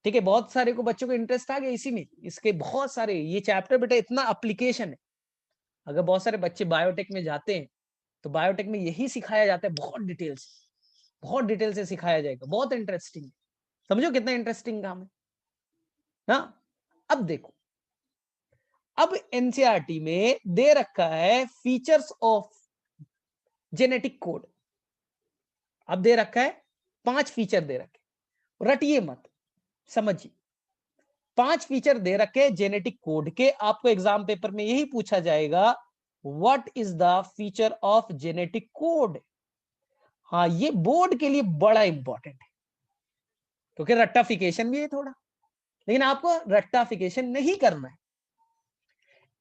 ठीक है, बहुत सारे को बच्चों को इंटरेस्ट आ गया इसी में, इसके बहुत सारे ये चैप्टर बेटा इतना एप्लीकेशन है। अगर बहुत सारे बच्चे बायोटेक में जाते हैं तो बायोटेक में यही सिखाया जाता है, बहुत डिटेल से सिखाया जाएगा, बहुत इंटरेस्टिंग। समझो कितना इंटरेस्टिंग काम है ना। अब देखो, अब एनसीईआरटी में दे रखा है फीचर्स ऑफ जेनेटिक कोड। अब दे रखा है 5 फीचर दे रखे, रटिए मत, समझिए। 5 फीचर दे रखे जेनेटिक कोड के। आपको एग्जाम पेपर में यही पूछा जाएगा, what is the feature of genetic code. हाँ, ये बोर्ड के लिए बड़ा इंपॉर्टेंट है क्योंकि रट्टाफिकेशन भी है थोड़ा, लेकिन आपको रट्टाफिकेशन नहीं करना है।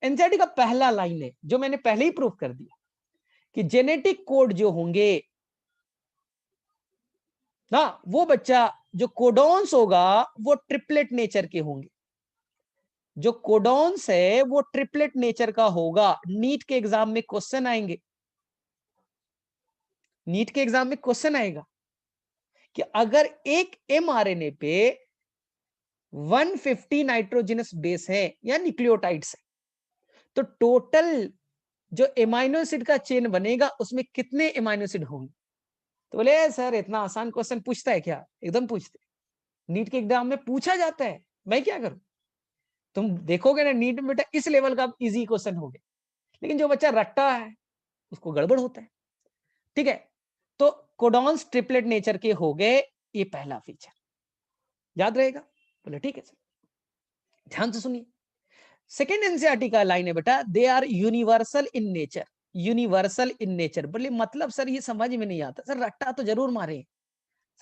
एनसीईआरटी का पहला लाइन है जो मैंने पहले ही प्रूफ कर दिया कि जेनेटिक कोड जो होंगे ना, वो बच्चा जो कोडॉन्स होगा वो ट्रिपलेट नेचर के होंगे। जो कोडॉन्स है वो ट्रिपलेट नेचर का होगा। नीट के एग्जाम में क्वेश्चन आएंगे, नीट के एग्जाम में क्वेश्चन आएगा कि अगर एक एमआरएनए पे 150 नाइट्रोजनस बेस है या न्यूक्लियोटाइड्स है, तो टोटल जो एमाइनो एसिड का चेन बनेगा उसमें कितने एमाइनो एसिड होंगे। तो बोले सर इतना आसान क्वेश्चन पूछता है क्या? एकदम पूछते, नीट के एग्जाम में पूछा जाता है, मैं क्या करूं। तुम देखोगे ना नीट में बेटा इस लेवल का इजी क्वेश्चन हो गया, लेकिन जो बच्चा रट्टा है उसको गड़बड़ होता है। ठीक है, तो कोडॉन्स ट्रिपलेट नेचर के हो गए, ये पहला फीचर याद रहेगा। बोले ठीक है सर, ध्यान से सुनिए। सेकेंड एनसीईआरटी का लाइन है बेटा, they are universal in nature. Universal in nature बोले मतलब सर ये समझ में नहीं आता। सर रट्टा तो जरूर मारे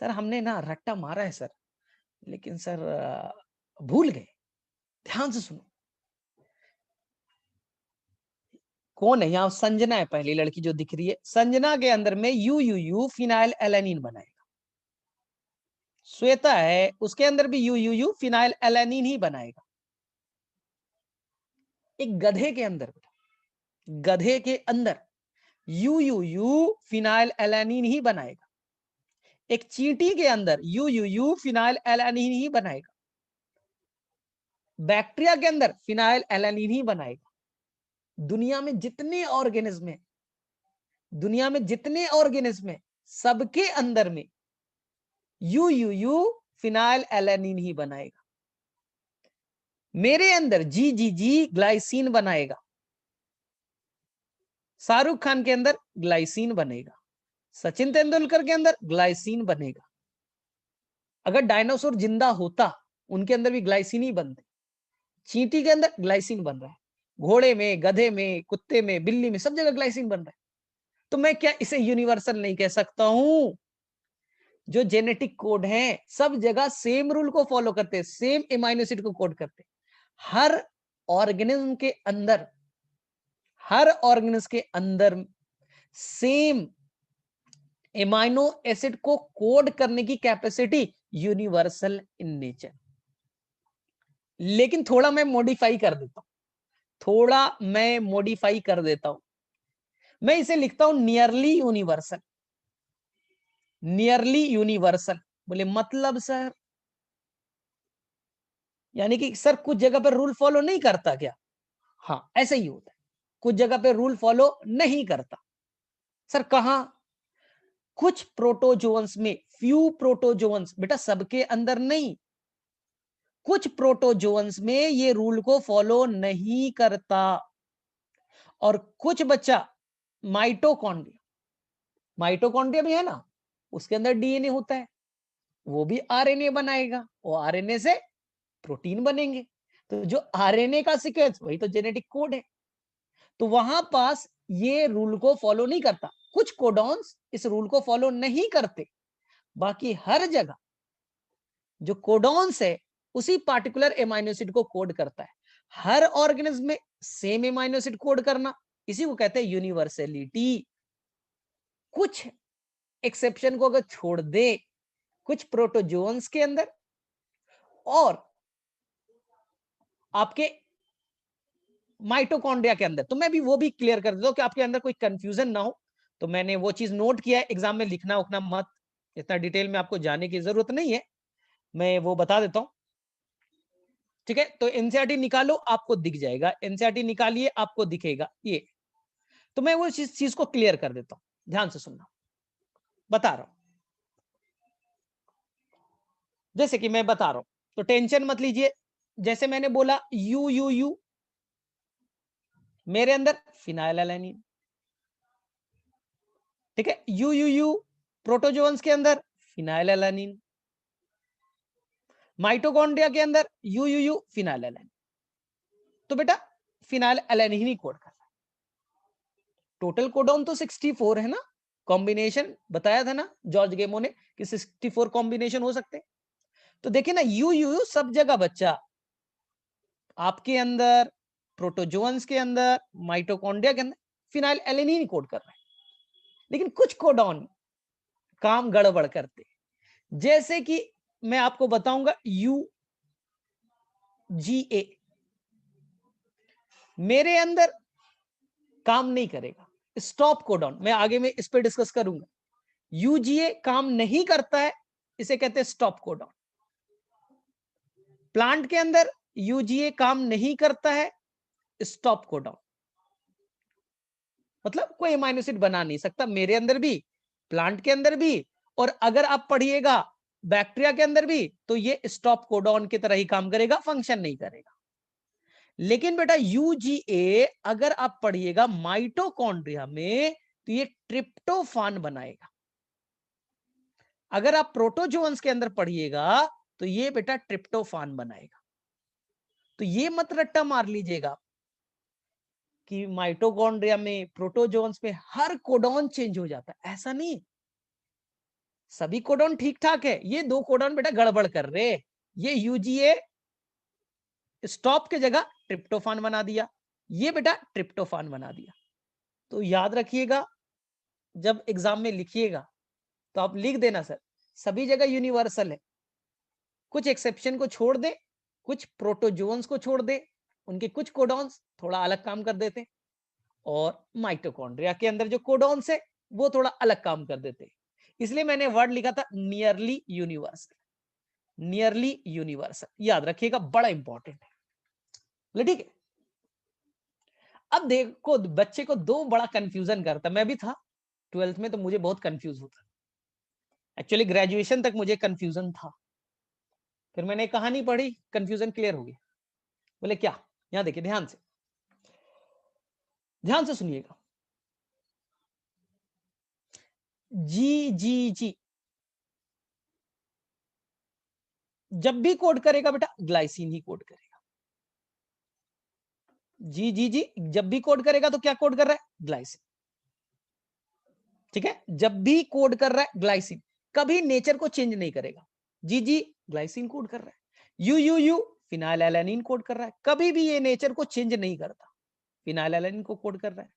सर, हमने ना रट्टा मारा है सर, लेकिन सर भूल गए। ध्यान से सुनो, कौन है यहाँ? संजना है पहली लड़की जो दिख रही है। संजना के अंदर में यू फिनाइल एलानिन बनाएगा। श्वेता है, उसके अंदर भी यू फिनाइल एलानिन ही बनाएगा। एक गधे के अंदर, गधे के अंदर यू फिनाइल एलानिन ही बनाएगा। एक चींटी के अंदर यू फिनाइल एलानिन ही बनाएगा। बैक्टीरिया के अंदर फिनाइल एलानिन ही बनाएगा। दुनिया में जितने ऑर्गेनिज्म है, दुनिया में जितने ऑर्गेनिज्म है, सबके अंदर में यू फिनाइल एलानिन ही बनाएगा। मेरे अंदर जी ग्लाइसिन बनाएगा। शाहरुख खान के अंदर ग्लाइसिन बनेगा। सचिन तेंदुलकर के अंदर ग्लाइसिन बनेगा। अगर डायनासोर जिंदा होता उनके अंदर भी ग्लाइसिन ही बनते। चींटी के अंदर ग्लाइसिन बन रहा है, घोड़े में, गधे में, कुत्ते में, बिल्ली में, सब जगह ग्लाइसिन बन रहा है। तो मैं क्या इसे यूनिवर्सल नहीं कह सकता हूं? जो जेनेटिक कोड है सब जगह सेम रूल को फॉलो करते हैं, सेम एमाइनो एसिड को कोड करते हैं। हर ऑर्गेनिज्म के अंदर, हर ऑर्गेनिज्म के अंदर सेम एमाइनो एसिड को कोड करने की कैपेसिटी यूनिवर्सल इन नेचर। लेकिन थोड़ा मैं मॉडिफाई कर देता हूं, थोड़ा मैं मॉडिफाई कर देता हूं। मैं इसे लिखता हूं नियरली यूनिवर्सल। Nearly universal. बोले मतलब सर, यानी कि सर कुछ जगह पर रूल फॉलो नहीं करता क्या? हाँ, ऐसा ही होता है, कुछ जगह पे रूल फॉलो नहीं करता। सर कहां? कुछ प्रोटोजोन्स में, फ्यू प्रोटोजोन्स, बेटा सबके अंदर नहीं, कुछ प्रोटोजोन्स में ये रूल को फॉलो नहीं करता। और कुछ बच्चा माइटोकॉन्ड्रिया, माइटोकॉन्ड्रिया भी है ना, उसके अंदर डीएनए होता है, वो भी आरएनए बनाएगा, वो आरएनए से प्रोटीन बनेंगे। तो जो आरएनए का सीक्वेंस वही तो जेनेटिक कोड है। तो वहां पास ये रूल को फॉलो नहीं करता, कुछ कोडॉन्स इस रूल को फॉलो नहीं करते, बाकी हर जगह जो कोडॉन्स है उसी पार्टिकुलर एमाइनो एसिड को कोड करता है। हर ऑर्गेनिज्म में सेम एमाइनो एसिड कोड करना, इसी को कहते हैं यूनिवर्सलिटी। कुछ एक्सेप्शन को अगर छोड़ दे, कुछ प्रोटोजोन्स के अंदर और आपके माइटोकॉन्ड्रिया के अंदर, तो मैं भी वो भी क्लियर कर देता हूं कि आपके अंदर कोई कंफ्यूजन ना हो। तो मैंने वो चीज नोट किया है, एग्जाम में लिखना उखना मत, इतना डिटेल में आपको जाने की जरूरत नहीं है, मैं वो बता देता हूं। ठीक है, तो एनसीईआरटी निकालो, आपको दिख जाएगा, एनसीईआरटी निकालिए आपको दिखेगा ये। तो मैं वो चीज को क्लियर कर देता हूं, ध्यान से सुनना, बता रहा हूं। जैसे कि मैं बता रहा हूं, तो टेंशन मत लीजिए। जैसे मैंने बोला यू यू यू, मेरे अंदर फिनाइलएलानिन, ठीक है, यू यू यू प्रोटोजोन्स के अंदर फिनाइलएलानिन, माइटोकॉन्ड्रिया के अंदर यू यू यू फिनाइलएलानिन। तो बेटा फिनाइलएलानिन ही कोड कर रहा है। टोटल कोडॉन तो 64 है ना, कॉम्बिनेशन बताया था ना जॉर्ज गेमो ने कि 64 कॉम्बिनेशन हो सकते हैं। तो देखिए ना, यू यू यू सब जगह बच्चा, आपके अंदर, प्रोटोजोन्स के अंदर, माइटोकॉन्ड्रिया के अंदर फिनाइलएलानिन कोड कर रहा है। लेकिन कुछ कोडॉन काम गड़बड़ करते, जैसे कि मैं आपको बताऊंगा यू जी ए मेरे अंदर काम नहीं करेगा, स्टॉप कोडॉन, मैं आगे में इस पे डिस्कस करूंगा। यूजीए काम नहीं करता है, इसे कहते हैं स्टॉप कोडॉन। प्लांट के अंदर यूजीए काम नहीं करता है, स्टॉप कोडॉन, मतलब कोई अमाइनो एसिड बना नहीं सकता, मेरे अंदर भी, प्लांट के अंदर भी, और अगर आप पढ़िएगा बैक्टीरिया के अंदर भी, तो ये स्टॉप कोडॉन की तरह ही काम करेगा, फंक्शन नहीं करेगा। लेकिन बेटा यूजीए अगर आप पढ़िएगा माइटोकॉन्ड्रिया में, तो ये ट्रिप्टोफान बनाएगा। अगर आप प्रोटोजोन्स के अंदर पढ़िएगा, तो ये बेटा ट्रिप्टोफान बनाएगा। तो ये मत रट्टा मार लीजिएगा कि माइटोकॉन्ड्रिया में, प्रोटोजोन्स में हर कोडॉन चेंज हो जाता है, ऐसा नहीं। सभी कोडॉन ठीक ठाक है, ये दो कोडॉन बेटा गड़बड़ कर रहे, ये यूजीए स्टॉप के जगह ट्रिप्टोफान बना दिया, ये बेटा ट्रिप्टोफान बना दिया। तो याद रखिएगा, जब एग्जाम में लिखिएगा तो आप लिख देना सर सभी जगह यूनिवर्सल है, कुछ एक्सेप्शन को छोड़ दे, कुछ प्रोटोजोन्स को छोड़ दे, उनके कुछ कोडॉन्स थोड़ा अलग काम कर देते, और माइटोकॉन्ड्रिया के अंदर जो कोडॉन्स है वो थोड़ा अलग काम कर देते। इसलिए मैंने वर्ड लिखा था नियरली यूनिवर्सल, नियरली यूनिवर्सल, याद रखिएगा, बड़ा इंपॉर्टेंट है। ठीक है, अब देखो बच्चे को दो बड़ा कंफ्यूजन करता, मैं भी था 12th में, तो मुझे बहुत कंफ्यूज होता, एक्चुअली ग्रेजुएशन तक मुझे कंफ्यूजन था, फिर मैंने कहानी पढ़ी, कंफ्यूजन क्लियर हो गया। बोले क्या? यहां देखिए, ध्यान से, ध्यान से सुनिएगा। जी जी जी जब भी कोड करेगा बेटा ग्लाइसिन ही कोड करेगा। जी जी जी जब भी कोड करेगा तो क्या कोड कर रहा है? ग्लाइसिन। ठीक है, जब भी कोड कर रहा है ग्लाइसिन, कभी नेचर को चेंज नहीं करेगा। जी जी ग्लाइसिन कोड कर रहा है। You you you phenylalanine code कर रहा है, कभी भी ये नेचर को चेंज नहीं करता, फिनाइलएलानिन को कोड कर रहा है।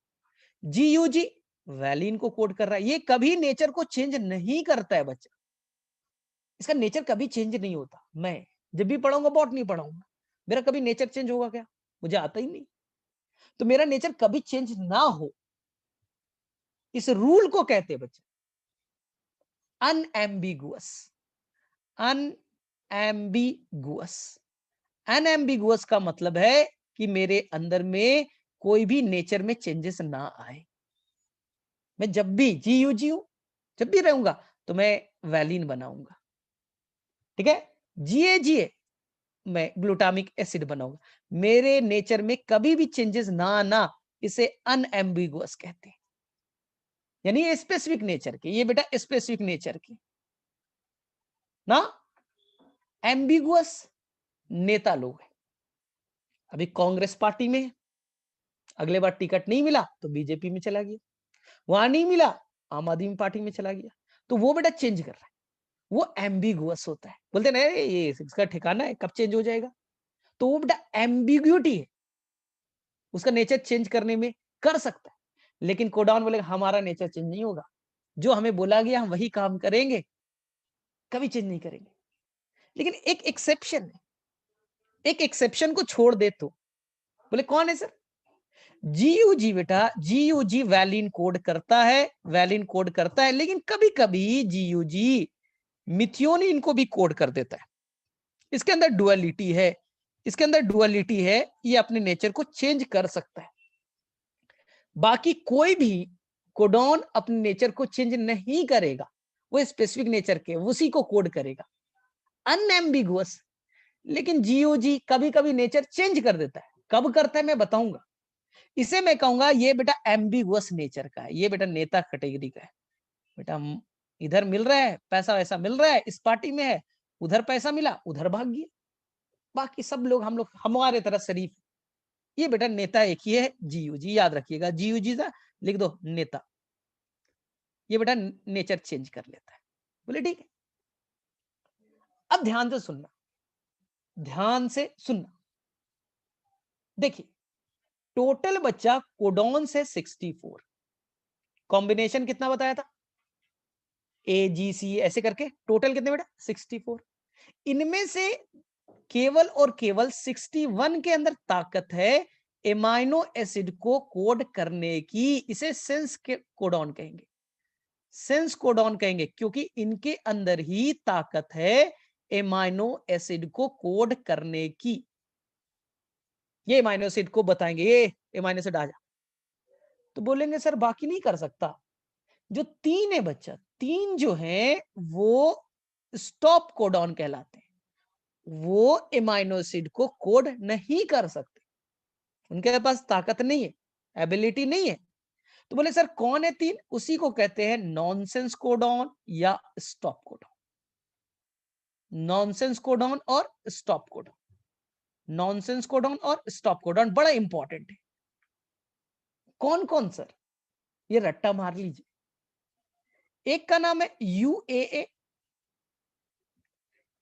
जी यू जी वैलिन को कोड कर रहा है, ये कभी नेचर को चेंज नहीं करता है बच्चा, इसका नेचर कभी चेंज नहीं होता। मैं जब भी पढ़ाऊंगा बॉटनी पढ़ाऊंगा, मेरा कभी नेचर चेंज होगा क्या? मुझे आता ही नहीं। तो मेरा नेचर कभी चेंज ना हो, इस रूल को कहते हैं बच्चे, अनएम्बिगुअस। अनएम्बिगुअस, अनएम्बिगुअस का मतलब है कि मेरे अंदर में कोई भी नेचर में चेंजेस ना आए। मैं जब भी जीयू जब भी रहूंगा तो मैं वैलिन बनाऊंगा, ठीक है। जिए मैं ग्लूटामिक एसिड बनाऊंगा। मेरे नेचर में कभी भी चेंजेस ना आना, इसे अनएम्बिगुअस कहते हैं। यानी ये स्पेसिफिक नेचर के, ये बेटा स्पेसिफिक नेचर के ना। एम्बिगुअस नेता लोग हैं। अभी कांग्रेस पार्टी में है, अगले बार टिकट नहीं मिला तो बीजेपी में चला गया, वहां नहीं मिला आम आदमी पार्टी में चला गया, तो वो बेटा चेंज कर रहा है। वो एम्बिगुअस होता है, बोलते ना ये इसका ठिकाना है, कब चेंज हो जाएगा। तो वो बेटा एम्बिग्यूटी है, उसका नेचर चेंज करने में कर सकता है। लेकिन कोडाउन बोलेगा हमारा नेचर चेंज नहीं होगा, जो हमें बोला गया हम वही काम करेंगे, कभी चेंज नहीं करेंगे। लेकिन एक एक्सेप्शन है, एक एक्सेप्शन को छोड़ दे तो बोले कौन है सर? जीयूजी बेटा, जीयूजी वैलिन कोड करता है, वैलिन कोड करता है, लेकिन कभी कभी जीयूजी मिथियोनिन को भी कोड कर देता है। इसके अंदर डुअलिटी है, इसके अंदर डुअलिटी है, ये अपने नेचर को चेंज कर सकता है। बाकी कोई भी कोडॉन अपने नेचर को चेंज नहीं करेगा, वो स्पेसिफिक नेचर के उसी को कोड करेगा, अनएम्बिगुअस। लेकिन जीओजी कभी कभी नेचर चेंज कर देता है, कब करता है मैं बताऊंगा। इसे मैं कहूंगा ये बेटा एम्बिगुअस नेचर का है, ये बेटा नेता कैटेगरी का है। बेटा इधर मिल रहा है पैसा, वैसा मिल रहा है, इस पार्टी में है, उधर पैसा मिला उधर भाग गया, बाकी सब लोग हम लोग हमारे तरह शरीफ। ये बेटा नेता एक ही है, जीयूजी, याद रखिएगा, जीयूजी था लिख दो नेता। ये बेटा नेचर चेंज कर लेता है। बोले ठीक है। अब ध्यान से सुनना, ध्यान से सुनना। देखिए टोटल बच्चा कोडॉन से 64, कॉम्बिनेशन कितना बताया था, ए जी सी ऐसे करके टोटल कितने बेटा 64। इनमें से केवल और केवल 61 के अंदर ताकत है एमाइनो एसिड को कोड करने की, इसे सेंस के कोडॉन कहेंगे, सेंस कोडॉन कहेंगे, क्योंकि इनके अंदर ही ताकत है एमाइनो एसिड को कोड करने की। ये एमाइनो एसिड को बताएंगे, ये एमाइनो एसिड आ जा, तो बोलेंगे सर बाकी नहीं कर सकता। जो तीन है बच्चा, तीन जो है वो स्टॉप कोडॉन कहलाते हैं, वो एमाइनो एसिड को कोड नहीं कर सकते, उनके पास ताकत नहीं है, एबिलिटी नहीं है। तो बोले सर कौन है तीन, उसी को कहते हैं नॉनसेंस कोडॉन या स्टॉप कोडॉन। नॉनसेंस कोडॉन और स्टॉप कोडॉन, नॉनसेंस कोडॉन और स्टॉप कोडॉन बड़ा इंपॉर्टेंट है। कौन कौन सर, ये रट्टा मार लीजिए। एक का नाम है यूएए,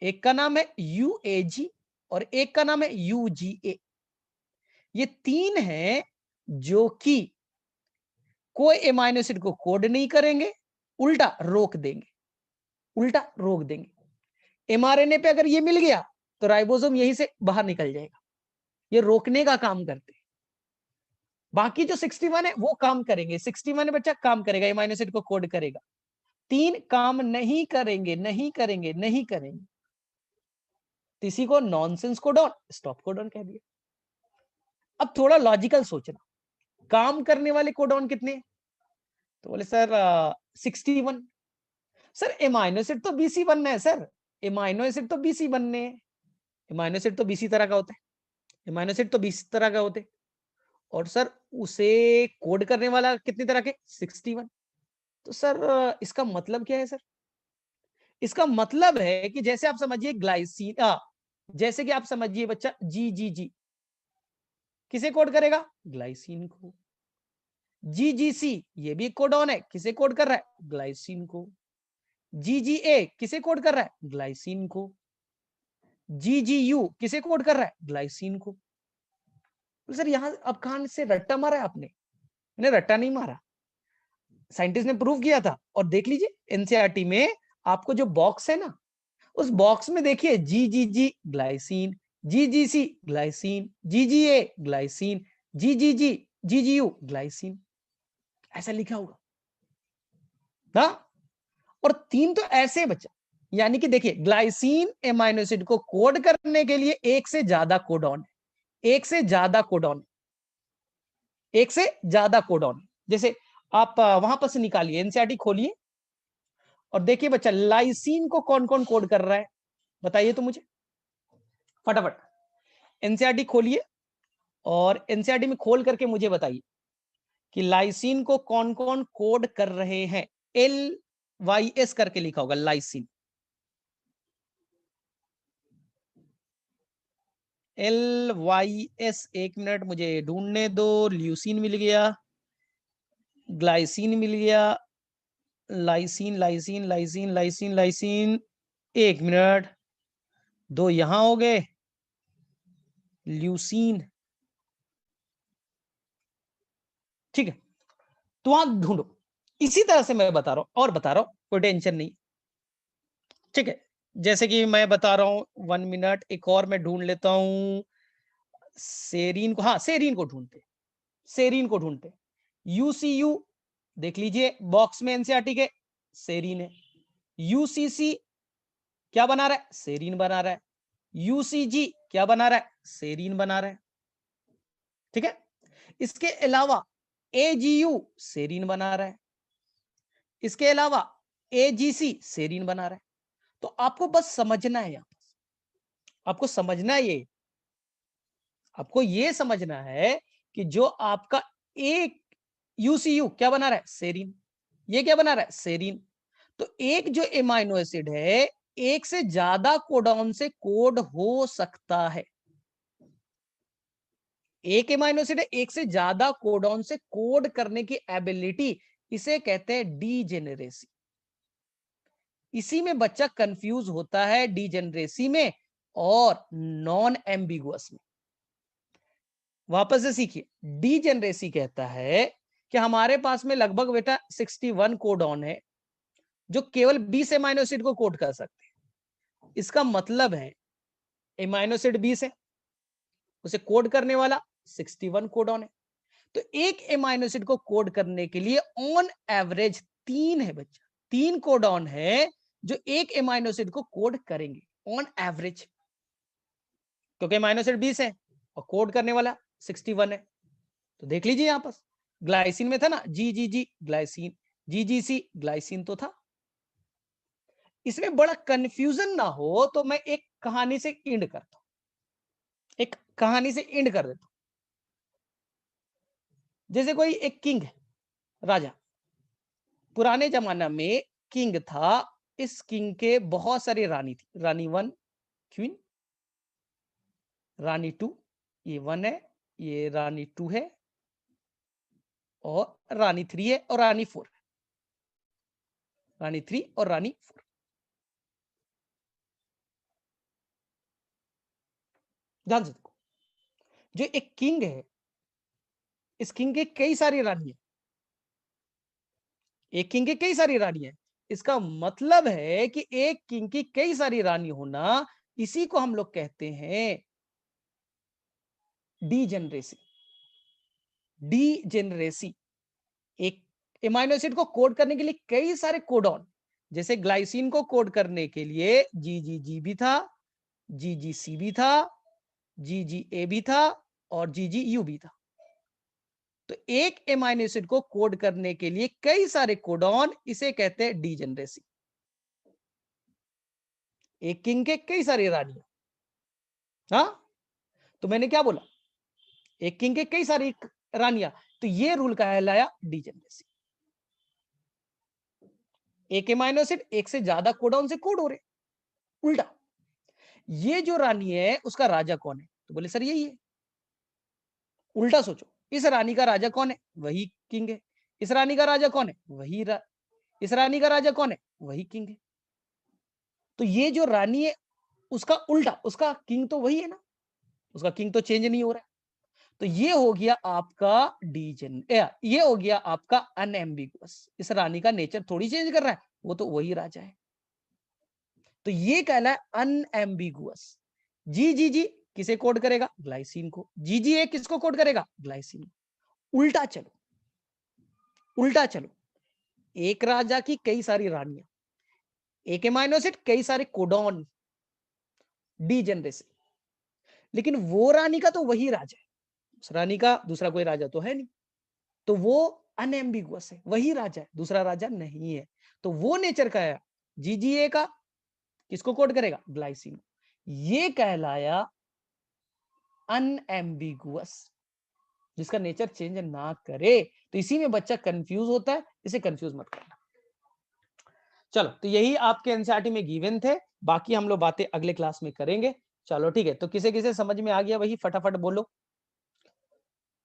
एक का नाम है यूएजी, और एक का नाम है यूजीए। ये तीन हैं जो कि कोई एमाइनो एसिड को कोड नहीं करेंगे, उल्टा रोक देंगे, उल्टा रोक देंगे। एमआरएनए पे अगर ये मिल गया तो राइबोसोम यहीं से बाहर निकल जाएगा, ये रोकने का काम करते हैं। बाकी जो 61 है वो काम करेंगे, 61 बच्चा काम करेगा, एमाइनो एसिड को कोड करेगा। तीन काम नहीं करेंगे, नहीं करेंगे, नहीं करेंगे, इसी को नॉनसेंस कोडॉन स्टॉप कोडॉन कह दिया। अब थोड़ा लॉजिकल सोचना, काम करने वाले कोडॉन कितने, तो बोले सर 61। सर एमाइनो एसिड तो बीसी बनना है सर, एमाइनो एसिड तो बीसी बनने हैं, एमाइनो एसिड तो बीसी तरह का होता है, एमाइनो एसिड तो 20 तरह का होते हैं, और सर उसे कोड करने वाला कितनी तरह के 61। तो सर इसका मतलब क्या है सर, इसका मतलब है कि जैसे आप समझिए ग्लाइसिन, जैसे कि आप समझिए बच्चा जी जी जी किसे कोड करेगा, ग्लाइसिन को। जी जी सी ये भी कोडॉन है, किसे कोड कर रहा है, ग्लाइसिन को। जी जी ए किसे कोड कर रहा है, ग्लाइसिन को। जी जी यू किसे कोड कर रहा है, ग्लाइसिन को। तो सर यहां अब कहां से रट्टा मारा है आपने, मैंने रट्टा नहीं मारा, साइंटिस्ट ने प्रूव किया था। और देख लीजिए एनसीईआरटी में आपको जो बॉक्स है ना, उस बॉक्स में देखिए G G G glycine, G G C glycine, G G A glycine, G G G G G U glycine, ऐसा लिखा होगा ना। और 3 तो ऐसे बचा, यानी कि देखिए ग्लाइसिन एमाइनो एसिड को कोड करने के लिए एक से ज्यादा कोडॉन है, एक से ज्यादा कोडॉन, एक से ज्यादा कोडॉन। जैसे आप वहां पर से निकालिए, एनसीईआरटी खोलिए और देखिए बच्चा लाइसिन को कौन कौन कोड कर रहा है, बताइए तो मुझे फटाफट। एनसीईआरटी खोलिए और एनसीईआरटी में खोल करके मुझे बताइए कि लाइसिन को कौन कौन कोड कर रहे हैं। LYS करके लिखा होगा लाइसिन, LYS। एक मिनट मुझे ढूंढने दो। ल्यूसिन मिल गया, ग्लाइसिन मिल गया, lysine lysine lysine lysine lysine, एक मिनट, दो यहां हो गए, ल्यूसिन, ठीक है। तो वहां ढूंढो, इसी तरह से मैं बता रहा हूं और बता रहा हूं, कोई टेंशन नहीं, ठीक है। जैसे कि मैं बता रहा हूं, 1 मिनट, एक और मैं ढूंढ लेता हूं सेरीन को। हाँ, सेरीन को ढूंढते, सेरीन को ढूंढते। यूसीयू देख लीजिए बॉक्स में एनसीईआरटी के, सेरीन है। यूसीसी क्या बना रहा है, सेरीन बना रहा है। यूसीजी क्या बना रहा है, सेरीन बना रहा है, ठीक है। इसके अलावा एजीयू सेरीन बना रहा है, इसके अलावा एजीसी सेरीन बना रहा है। तो आपको बस समझना है, आपको समझना है ये, आपको ये समझना है कि जो आपका एक यूसीयू क्या बना रहा है, सेरीन, ये क्या बना रहा है, सेरीन। तो एक जो एमाइनो एसिड है एक से ज्यादा कोडॉन से कोड हो सकता है, एक एमाइनो एसिड है एक से ज्यादा कोडॉन से कोड करने की एबिलिटी, इसे कहते हैं डीजेनरेसी। इसी में बच्चा कंफ्यूज होता है, डीजेनरेसी में और नॉन एम्बिगुअस में। वापस से सीखिए, डीजेनरेसी कहता है कि हमारे पास में लगभग बेटा 61 कोडॉन है जो केवल 20 एमाइनो एसिड को कोड कर सकते हैं। इसका मतलब है एमाइनो एसिड 20 है, उसे कोड करने वाला 61 कोडॉन है। तो एक एमाइनो एसिड को कोड करने के लिए ऑन एवरेज 3 है बच्चा, 3 कोडॉन है जो एक एमाइनो एसिड को कोड करेंगे ऑन एवरेज, क्योंकि एमाइनो एसिड 20 है और कोड करने वाला 61 है। तो देख लीजिए यहां पर ग्लाइसिन में था ना, जी ग्लाइसिन, जी ग्लाइसिन तो था। इसमें बड़ा कंफ्यूजन ना हो तो मैं एक कहानी से एंड करता हूं, एक कहानी से एंड कर देता हूं। जैसे कोई एक किंग है, राजा, पुराने जमाना में किंग था। इस किंग के बहुत सारी रानी थी, रानी 1 क्वीन, रानी 2, ये 1 है, ये रानी 2 है, और रानी 3 है, और रानी 4 है, रानी 3 और रानी 4। ध्यान से देखो, जो एक किंग है, इस किंग के कई सारी रानी है, एक किंग की कई सारी रानी है। इसका मतलब है कि एक किंग की कई सारी रानी होना, इसी को हम लोग कहते हैं डीजेनरेसी। डीजेनरेसी, एक एमाइनो एसिड को कोड करने के लिए कई सारे कोडॉन, जैसे ग्लाइसिन को कोड करने के लिए जीजीजी भी था, जीजीसी भी था, जीजीए भी था, और जीजीयू भी था। तो एक एमाइनो एसिड को कोड करने के लिए कई सारे कोडॉन, इसे कहते हैं डीजेनरेसी। एक किंग के कई सारी रानियां, हाँ, तो मैंने क्या बोला, एक किंग के कई सारी रानियां, तो ये रूल कहलाया डीजेनरेसी। एक एमाइनो एसिड एक से ज्यादा कोडॉन से कोड हो रहे, उल्टा। ये जो रानी है उसका राजा कौन है, तो बोले सर यही है। उल्टा सोचो, इस रानी का राजा कौन है, वही किंग है। इस रानी का राजा कौन है, इस रानी का राजा कौन है, वही किंग है। तो ये जो रानी है उसका उल्टा, उसका किंग तो वही है ना, उसका किंग तो चेंज नहीं हो रहा है। तो ये हो गया आपका डीजन, ये हो गया आपका अनएम्बिगुअस। इस रानी का नेचर थोड़ी चेंज कर रहा है, वो तो वही राजा है। तो ये कहला है अनएम्बिगुअस। जी किसे कोड करेगा, ग्लाइसिन को। जी किसको कोड करेगा, ग्लाइसिन। उल्टा चलो, उल्टा चलो, एक राजा की कई सारी रानियां, एक एमाइनो एसिड, कई सारे कोडॉन, डीजेनरेसी। लेकिन वो रानी का तो वही राजा है, उस रानी का दूसरा कोई राजा तो है नहीं, तो वो अनएम्बिगुअस है, वही राजा है, दूसरा राजा नहीं है। तो वो नेचर का है जीजीए का, किसको कोड करेगा? ग्लाइसिन। ये कहलाया अनएम्बिगुअस, जिसका नेचर चेंज ना करे। तो इसी में बच्चा कंफ्यूज होता है, इसे कंफ्यूज मत करना। चलो, तो यही आपके एनसीईआरटी में गिवन थे, बाकी हम लोग बातें अगले क्लास में करेंगे। चलो ठीक है, तो किसे किसे समझ में आ गया वही फटाफट बोलो।